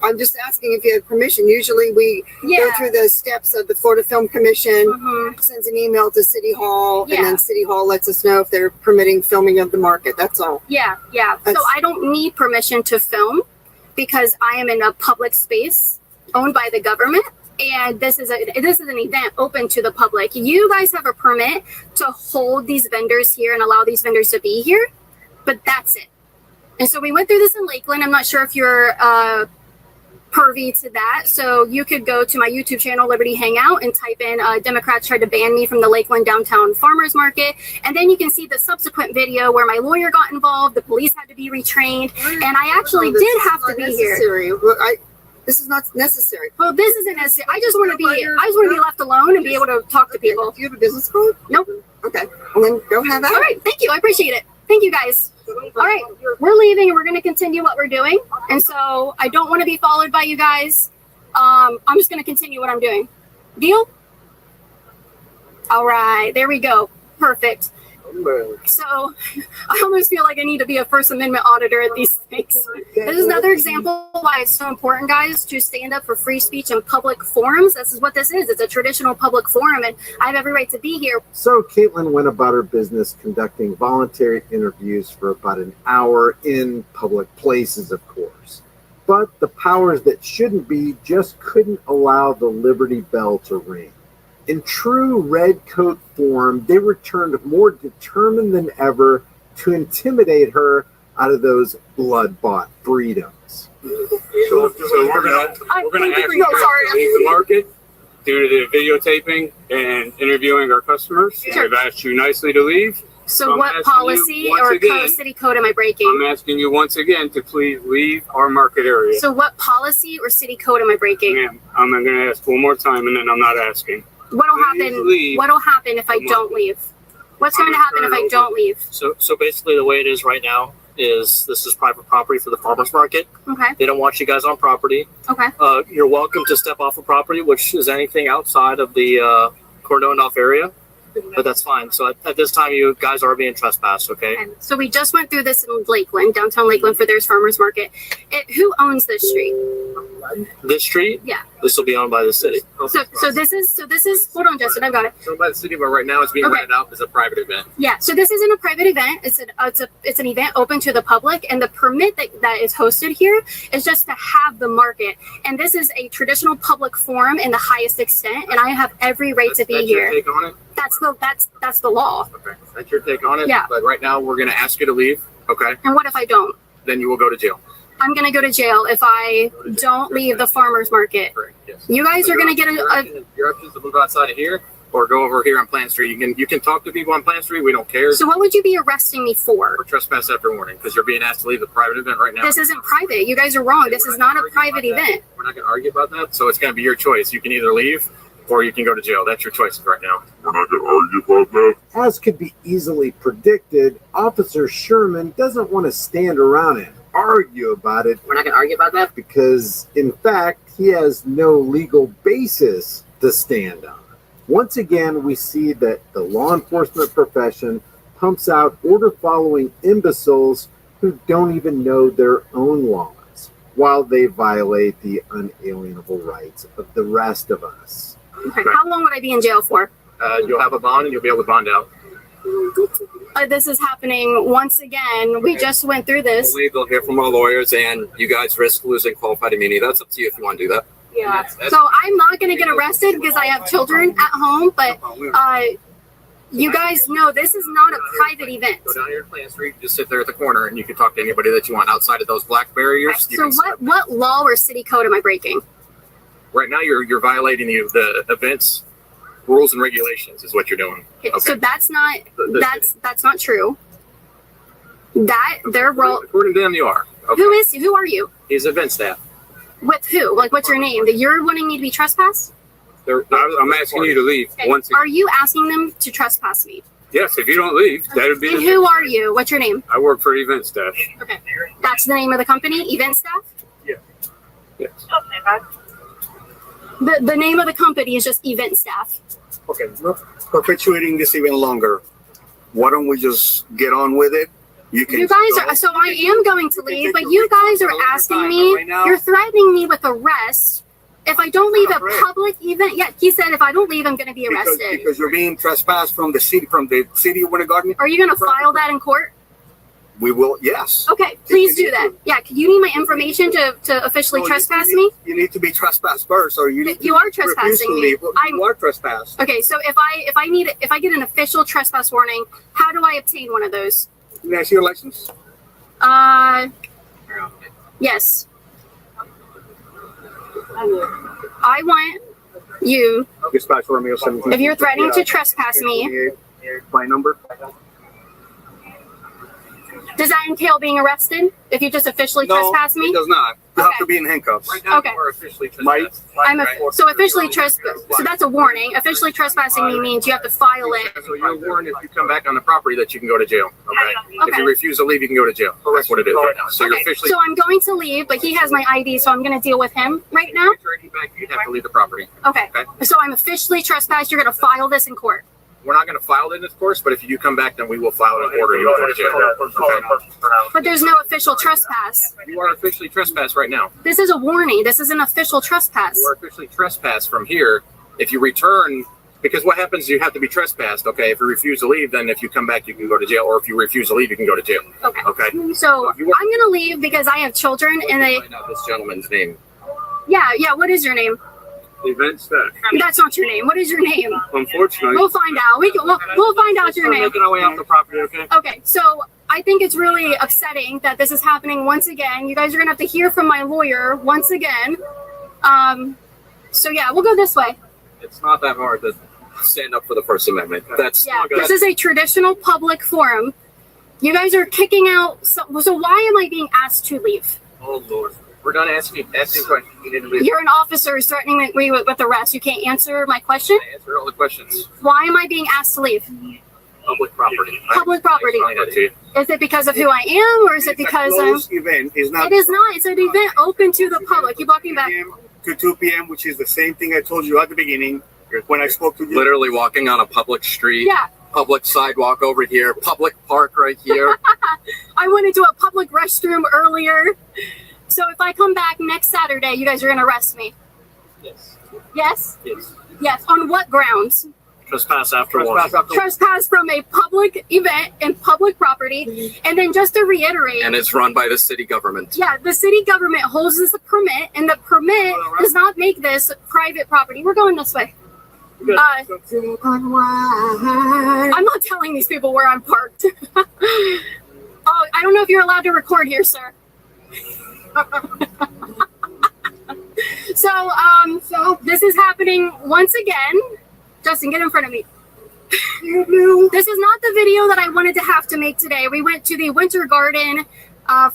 [SPEAKER 22] I'm just asking if you had permission. Usually we go through the steps of the Florida Film Commission, sends an email to City Hall, and then City Hall lets us know if they're permitting filming of the market. That's all.
[SPEAKER 17] Yeah. So I don't need permission to film because I am in a public space owned by the government. And this is an event open to the public. You guys have a permit to hold these vendors here and allow these vendors to be here, but that's it. And so we went through this in Lakeland. I'm not sure if you're privy to that. So you could go to my YouTube channel, Liberty Hangout, and type in Democrats tried to ban me from the Lakeland downtown farmers market. And then you can see the subsequent video where my lawyer got involved. The police had to be retrained. And I actually did have to be here.
[SPEAKER 22] This is not necessary.
[SPEAKER 17] Well, this isn't necessary. I just want to be left alone and be able to talk to people.
[SPEAKER 22] Do you have a business card?
[SPEAKER 17] Nope.
[SPEAKER 22] Okay. Well, then go have that.
[SPEAKER 17] All right. Thank you. I appreciate it. Thank you, guys. All right. We're leaving and we're going to continue what we're doing. And so I don't want to be followed by you guys. I'm just going to continue what I'm doing. Deal? All right. There we go. Perfect. So I almost feel like I need to be a First Amendment auditor at these things. This is another example why it's so important, guys, to stand up for free speech in public forums. This is what this is. It's a traditional public forum, and I have every right to be here.
[SPEAKER 23] So Caitlin went about her business conducting voluntary interviews for about an hour in public places, of course. But the powers that shouldn't be just couldn't allow the Liberty Bell to ring. In true red coat form, they returned more determined than ever to intimidate her out of those blood-bought freedoms.
[SPEAKER 2] So we're gonna ask you to leave the market due to the videotaping and interviewing our customers.
[SPEAKER 17] Sure.
[SPEAKER 2] We've asked you nicely to leave.
[SPEAKER 17] So what policy or city code am I breaking?
[SPEAKER 2] I'm asking you once again to please leave our market area.
[SPEAKER 17] So what policy or city code am I breaking?
[SPEAKER 2] Ma'am, I'm going to ask one more time, and then I'm not asking.
[SPEAKER 17] What'll happen if I don't leave? What's going to happen if I don't leave?
[SPEAKER 18] So basically the way it is right now is this is private property for the farmers market.
[SPEAKER 17] Okay.
[SPEAKER 18] They don't want you guys on property.
[SPEAKER 17] Okay.
[SPEAKER 18] You're welcome to step off of property, which is anything outside of the cordoned off area. But that's fine. So at this time, you guys are being trespassed, okay?
[SPEAKER 17] So we just went through this in Lakeland, downtown Lakeland, for there's farmers market. Who owns this street?
[SPEAKER 18] This street?
[SPEAKER 17] Yeah.
[SPEAKER 18] This will be owned by the city.
[SPEAKER 17] So this is hold on, Justin, I've got it.
[SPEAKER 24] So by the city, but right now it's being rented out as a private event.
[SPEAKER 17] Yeah, so this isn't a private event. It's an event open to the public, and the permit that is hosted here is just to have the market. And this is a traditional public forum in the highest extent, and I have every right to be here.
[SPEAKER 24] Your take on it?
[SPEAKER 17] That's the law.
[SPEAKER 24] Okay, that's your take on it.
[SPEAKER 17] Yeah.
[SPEAKER 24] But right now we're going to ask you to leave. Okay.
[SPEAKER 17] And what if I don't?
[SPEAKER 24] Then you will go to jail.
[SPEAKER 17] I'm going to go to jail if I don't leave the farmers market.
[SPEAKER 24] Yes.
[SPEAKER 17] You guys are going to get
[SPEAKER 24] your options to move outside of here or go over here on Plant Street. You can talk to people on Plant Street. We don't care.
[SPEAKER 17] So what would you be arresting me for?
[SPEAKER 24] For trespass after warning, because you're being asked to leave the private event right now.
[SPEAKER 17] This isn't private. You guys are wrong. This is not a private event.
[SPEAKER 24] We're not going to argue about that. So it's going to be your choice. You can either leave or you can go to jail. That's your choices right now. We're not going to argue about that.
[SPEAKER 23] As could be easily predicted, Officer Sherman doesn't want to stand around and argue about it.
[SPEAKER 25] We're not going to argue about that?
[SPEAKER 23] Because, in fact, he has no legal basis to stand on. Once again, we see that the law enforcement profession pumps out order-following imbeciles who don't even know their own laws, while they violate the unalienable rights of the rest of us.
[SPEAKER 17] Okay. How long would I be in jail for?
[SPEAKER 24] You'll have a bond and you'll be able to bond out.
[SPEAKER 17] This is happening once again. We just went through this.
[SPEAKER 1] They'll hear from our lawyers, and you guys risk losing qualified immunity. That's up to you if you want to do that.
[SPEAKER 17] Yeah. So I'm not going to get arrested because I have children at home, but you guys know this is not a private event.
[SPEAKER 24] Go down here to Plant Street, just sit there at the corner, and you can talk to anybody that you want outside of those black barriers.
[SPEAKER 17] So what law or city code am I breaking?
[SPEAKER 24] Right now, you're violating the events rules and regulations is what you're doing.
[SPEAKER 17] Okay. So that's not true. That their role.
[SPEAKER 24] According to them, you are. Okay.
[SPEAKER 17] Who are you?
[SPEAKER 24] He's event staff.
[SPEAKER 17] With who? Like, what's your name? That you're wanting me to be trespassed?
[SPEAKER 2] I'm asking you to leave.
[SPEAKER 17] Okay.
[SPEAKER 2] Once again.
[SPEAKER 17] Are you asking them to trespass me?
[SPEAKER 2] Yes, if you don't leave, that would be.
[SPEAKER 17] And who are you? What's your name?
[SPEAKER 2] I work for event staff.
[SPEAKER 17] Okay. That's the name of the company, event staff?
[SPEAKER 2] Yeah. Yes.
[SPEAKER 17] The name of the company is just event staff.
[SPEAKER 20] Okay, perpetuating this even longer. Why don't we just get on with it? You
[SPEAKER 17] guys are, so I am going to leave, but you guys are asking me, you're threatening me with arrest if I don't leave a public event. Yeah, he said if I don't leave, I'm going to be arrested.
[SPEAKER 20] Because you're being trespassed from the city of Winter Garden.
[SPEAKER 17] Are you going to file that in court?
[SPEAKER 20] We will, yes.
[SPEAKER 17] Okay, please do that. Yeah, you need my information to officially trespass me?
[SPEAKER 20] You need to be trespassed first, or you
[SPEAKER 17] are trespassing me.
[SPEAKER 20] You are trespassed.
[SPEAKER 17] Okay, so if I get an official trespass warning, how do I obtain one of those?
[SPEAKER 20] Can I see your license?
[SPEAKER 17] Yes. I want you.
[SPEAKER 20] Dispatch Romeo 17.
[SPEAKER 17] If you're threatening to trespass me.
[SPEAKER 20] My number.
[SPEAKER 17] Does that entail being arrested if you just officially trespass me?
[SPEAKER 20] No, it does not. You have to be in handcuffs.
[SPEAKER 24] Right now, you are officially trespassed.
[SPEAKER 17] So officially so that's a warning. Officially trespassing me means you have to file it.
[SPEAKER 24] So you're warned if you come back on the property that you can go to jail. Okay. If you refuse to leave, you can go to jail. That's what it is right now. So you're officially.
[SPEAKER 17] So I'm going to leave, but he has my ID, so I'm going to deal with him right now.
[SPEAKER 24] You'd have to leave the property.
[SPEAKER 17] Okay. So I'm officially trespassed. You're going to file this in court.
[SPEAKER 24] We're not going to file it, of course, but if you do come back, then we will file it and order you over to jail. Okay.
[SPEAKER 17] But there's no official trespass.
[SPEAKER 24] You are officially trespassed right now.
[SPEAKER 17] This is a warning. This is an official trespass.
[SPEAKER 24] You are officially trespassed from here. If you return, because what happens is you have to be trespassed. Okay. If you refuse to leave, then if you come back, you can go to jail. Or if you refuse to leave, you can go to jail.
[SPEAKER 17] Okay.
[SPEAKER 24] Okay.
[SPEAKER 17] So I'm going to leave because I have children and they.
[SPEAKER 24] Find out this gentleman's name.
[SPEAKER 17] Yeah. What is your name?
[SPEAKER 2] Event staff.
[SPEAKER 17] That's not your name. What is your name?
[SPEAKER 2] Unfortunately.
[SPEAKER 17] We'll find out. We'll find out your name.
[SPEAKER 24] Making our way off the property, okay?
[SPEAKER 17] Okay, so I think it's really upsetting that this is happening once again. You guys are gonna have to hear from my lawyer once again. So yeah, we'll go this way.
[SPEAKER 1] It's not that hard to stand up for the First Amendment.
[SPEAKER 17] This is a traditional public forum. You guys are kicking out. So why am I being asked to leave?
[SPEAKER 24] Oh Lord. We're done asking questions. You need to leave.
[SPEAKER 17] You're an officer threatening me with arrest. You can't answer my question?
[SPEAKER 24] I answer all the questions.
[SPEAKER 17] Why am I being asked to leave?
[SPEAKER 24] Public property.
[SPEAKER 17] Public property. Is it because of who I am, or is it because
[SPEAKER 20] event is not.
[SPEAKER 17] It is not. It's an event open to the public. You're walking back
[SPEAKER 20] to 2 p.m., which is the same thing I told you at the beginning when I spoke to you.
[SPEAKER 1] Literally walking on a public street.
[SPEAKER 17] Yeah.
[SPEAKER 1] Public sidewalk over here. Public park right here.
[SPEAKER 17] I went into a public restroom earlier. So if I come back next Saturday, you guys are going to arrest me?
[SPEAKER 24] Yes.
[SPEAKER 17] Yes?
[SPEAKER 24] Yes.
[SPEAKER 17] Yes. On what grounds?
[SPEAKER 18] Trespass after warning.
[SPEAKER 17] Trespass from a public event and public property. And then just to reiterate.
[SPEAKER 1] And it's run by the city government.
[SPEAKER 17] Yeah, the city government holds this permit, and the permit does not make this private property. We're going this way. I'm not telling these people where I'm parked. Oh, I don't know if you're allowed to record here, sir. So this is happening once again. Justin, get in front of me. This is not the video that I wanted to have to make today. We went to the Winter Garden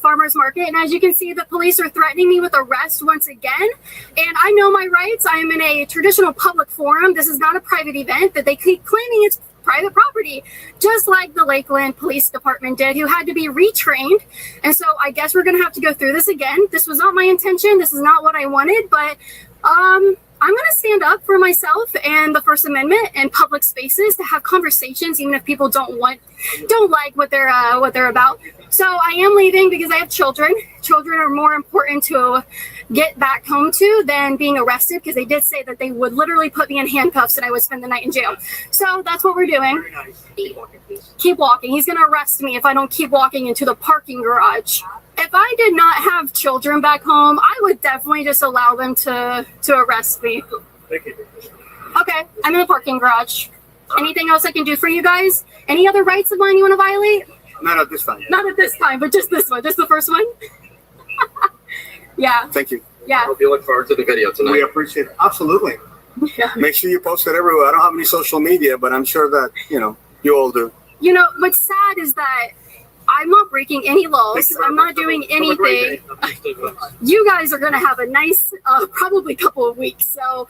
[SPEAKER 17] farmers market, and as you can see, the police are threatening me with arrest once again. And I know my rights. I am in a traditional public forum. This is not a private event that they keep claiming it's private property, just like the Lakeland Police Department did, who had to be retrained. And so I guess we're going to have to go through this again. This was not my intention. This is not what I wanted, but I'm going to stand up for myself and the First Amendment in public spaces to have conversations, even if people don't like what they're about. So I am leaving because I have children. Children are more important to get back home to than being arrested, because they did say that they would literally put me in handcuffs and I would spend the night in jail. So that's what we're doing. Keep walking. He's going to arrest me if I don't keep walking into the parking garage. If I did not have children back home, I would definitely just allow them to arrest me. Okay, I'm in the parking garage. Anything else I can do for you guys? Any other rights of mine you want to violate?
[SPEAKER 20] Not at this time.
[SPEAKER 17] Not at this time, but just this one, just the first one. Yeah.
[SPEAKER 20] Thank you.
[SPEAKER 17] Yeah.
[SPEAKER 1] Hope you look forward to the video tonight.
[SPEAKER 20] We appreciate it. Absolutely.
[SPEAKER 17] Yeah.
[SPEAKER 20] Make sure you post it everywhere. I don't have any social media, but I'm sure that, you all do.
[SPEAKER 17] What's sad is that I'm not breaking any laws. I'm not doing anything. You guys are going to have a nice, probably couple of weeks. So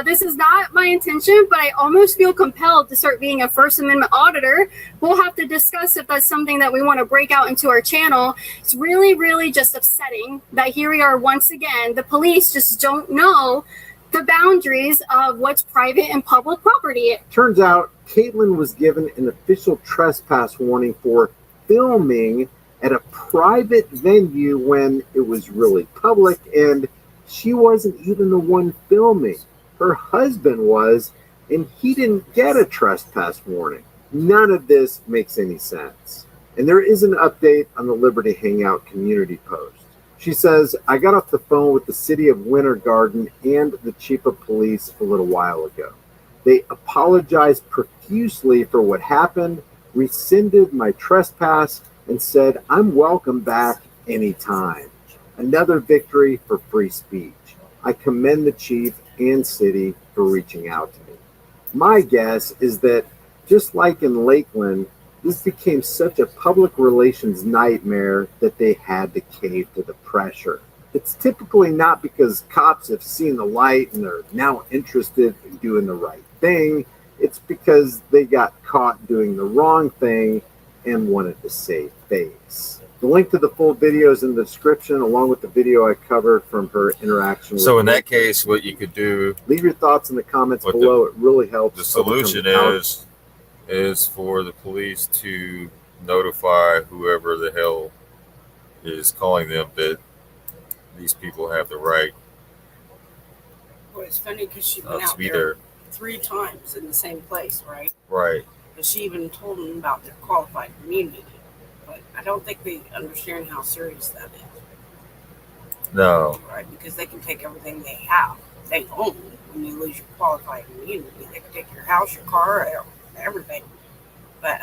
[SPEAKER 17] this is not my intention, but I almost feel compelled to start being a First Amendment auditor. We'll have to discuss if that's something that we want to break out into our channel. It's really, really just upsetting that here we are once again. The police just don't know the boundaries of what's private and public property.
[SPEAKER 23] Turns out Caitlin was given an official trespass warning for filming at a private venue when it was really public, and she wasn't even the one filming. Her husband was, and he didn't get a trespass warning. None of this makes any sense. And there is an update on the Liberty Hangout community post. She says, I got off the phone with the city of Winter Garden and the chief of police a little while ago. They apologized profusely for what happened, rescinded my trespass, and said I'm welcome back anytime. Another victory for free speech. I commend the chief and city for reaching out to me. My guess is that just like in Lakeland, this became such a public relations nightmare that they had to cave to the pressure. It's typically not because cops have seen the light and they're now interested in doing the right thing. It's because they got caught doing the wrong thing and wanted to save face. The link to the full video is in the description, along with the video I covered from her interaction with
[SPEAKER 3] So in that case, what you could do...
[SPEAKER 23] Leave your thoughts in the comments below. It really helps.
[SPEAKER 3] The solution is for the police to notify whoever the hell is calling them that these people have the right
[SPEAKER 4] Well, it's funny because she went out
[SPEAKER 3] to be
[SPEAKER 4] there 3 times in the same place, right?
[SPEAKER 3] Right.
[SPEAKER 4] And she even told them about their qualified immunity. But I don't think they understand how serious that is.
[SPEAKER 3] No.
[SPEAKER 4] Right? Because they can take everything they have, they own, when you lose your qualified immunity. They can take your house, your car, everything. But,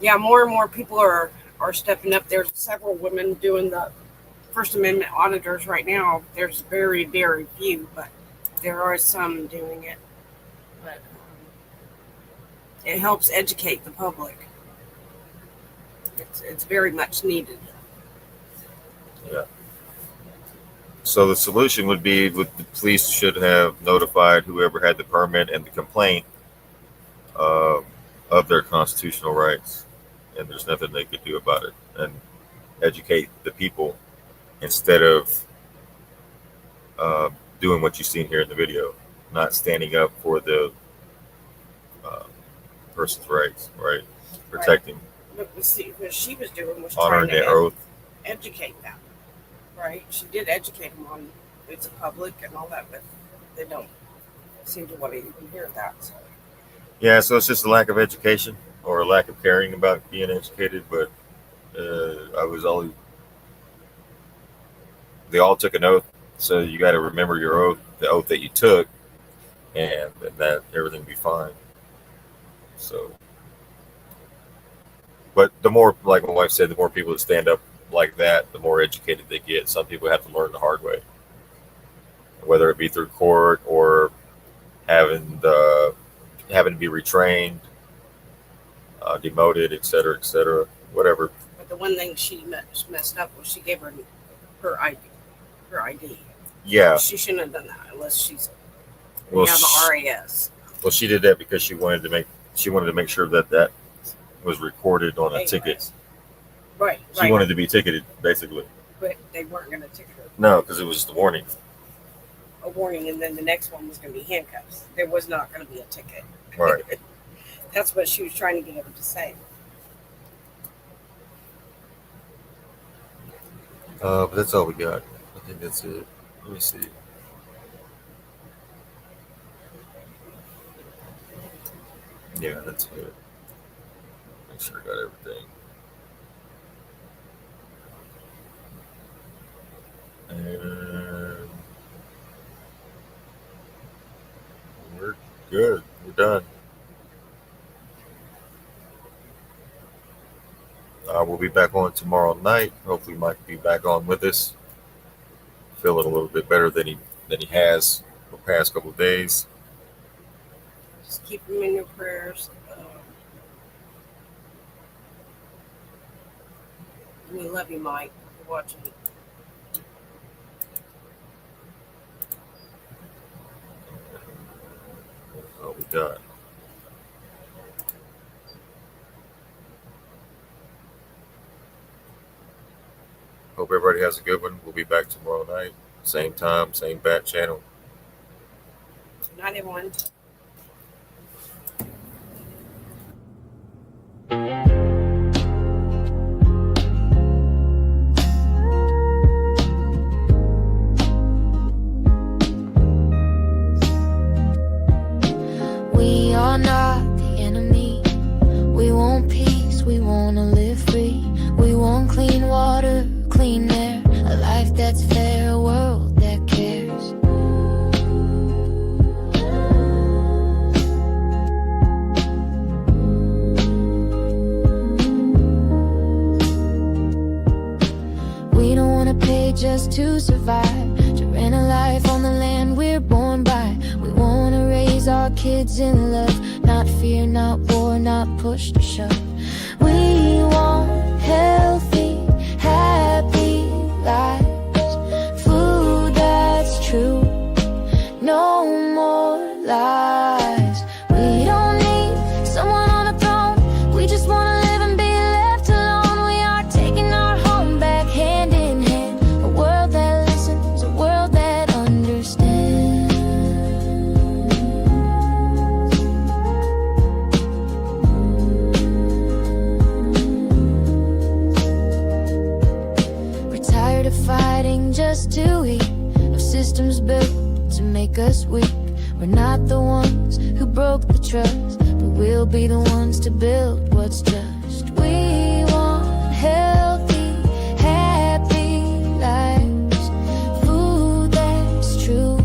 [SPEAKER 4] yeah, more and more people are stepping up. There's several women doing the First Amendment auditors right now. There's very, very few, but there are some doing it. But it helps educate the public. It's very much needed.
[SPEAKER 3] Yeah. So the solution would be the police should have notified whoever had the permit and the complaint of their constitutional rights, and there's nothing they could do about it, and educate the people instead of doing what you've seen here in the video, not standing up for the person's rights, right? Protecting.
[SPEAKER 4] But see, what she was doing was
[SPEAKER 3] honoring
[SPEAKER 4] trying
[SPEAKER 3] their
[SPEAKER 4] to
[SPEAKER 3] oath.
[SPEAKER 4] educate them, right? She did educate them on it's public and all that, but they don't seem to want to even hear that. So.
[SPEAKER 3] Yeah, so it's just a lack of education or a lack of caring about being educated. But they all took an oath, so you got to remember your oath, the oath that you took, and that everything will be fine. So, but the more, like my wife said, the more people that stand up like that, the more educated they get. Some people have to learn the hard way, whether it be through court or having to be retrained, demoted, et cetera, whatever.
[SPEAKER 4] But the one thing she messed up was she gave her ID.
[SPEAKER 3] Yeah.
[SPEAKER 4] She shouldn't have done that unless she's
[SPEAKER 3] Well,
[SPEAKER 4] have an RAS.
[SPEAKER 3] Well, she did that because she wanted to make sure that was recorded on a ticket.
[SPEAKER 4] Right.
[SPEAKER 3] She wanted to be ticketed, basically.
[SPEAKER 4] But they weren't going to ticket her.
[SPEAKER 3] No, because it was the warning.
[SPEAKER 4] a warning, and then the next one was going to be handcuffs. There was not going to be a ticket.
[SPEAKER 3] Right.
[SPEAKER 4] That's what she was trying to get him to say.
[SPEAKER 3] But that's all we got. I think that's it. Let me see. Yeah, that's it. Make sure I got everything. And we're good. We're done. We'll be back on tomorrow night. Hopefully, Mike will be back on with us. Feeling a little bit better than he has the past couple of days.
[SPEAKER 4] Just keep him in your prayers. We love you, Mike, for watching it.
[SPEAKER 3] That's all we got. Hope everybody has a good one. We'll be back tomorrow night. Same time, same bat channel.
[SPEAKER 4] Good night, everyone.
[SPEAKER 7] We are not the enemy. We want peace, we wanna live free. We want clean water, clean air, a life that's fair, a world that cares. We don't wanna pay just to survive, to rent a life on the land we're born by. We wanna raise our kids in love, not fear, not war, not push to shove. We want healthy, happy lives, food that's true, no more lies. We don't need someone on a throne, we just wanna live and be left alone. We are taking our home back hand in hand, a world that listens, a world that understands. We're tired of fighting just to eat, no systems built to make us weak. We're not the ones who broke the trust, but we'll be the ones to build what's just. We want healthy, happy lives, food that's true,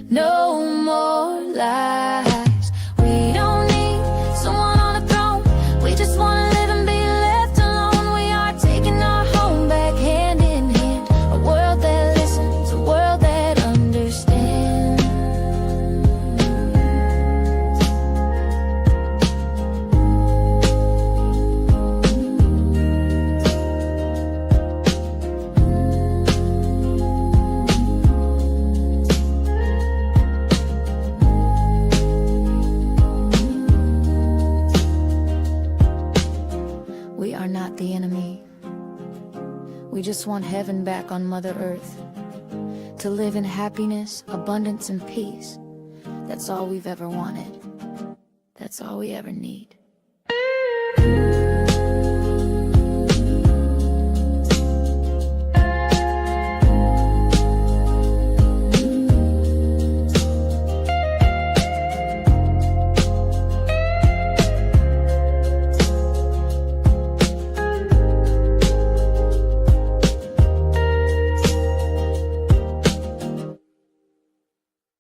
[SPEAKER 7] no more lies. We don't need someone on a throne, we just wanna live and be left alone. We are taking our home back hand in hand, a world that listens, a world that understands. We are not the enemy. We just want heaven back on Mother Earth, to live in happiness, abundance, and peace. That's all we've ever wanted. That's all we ever need.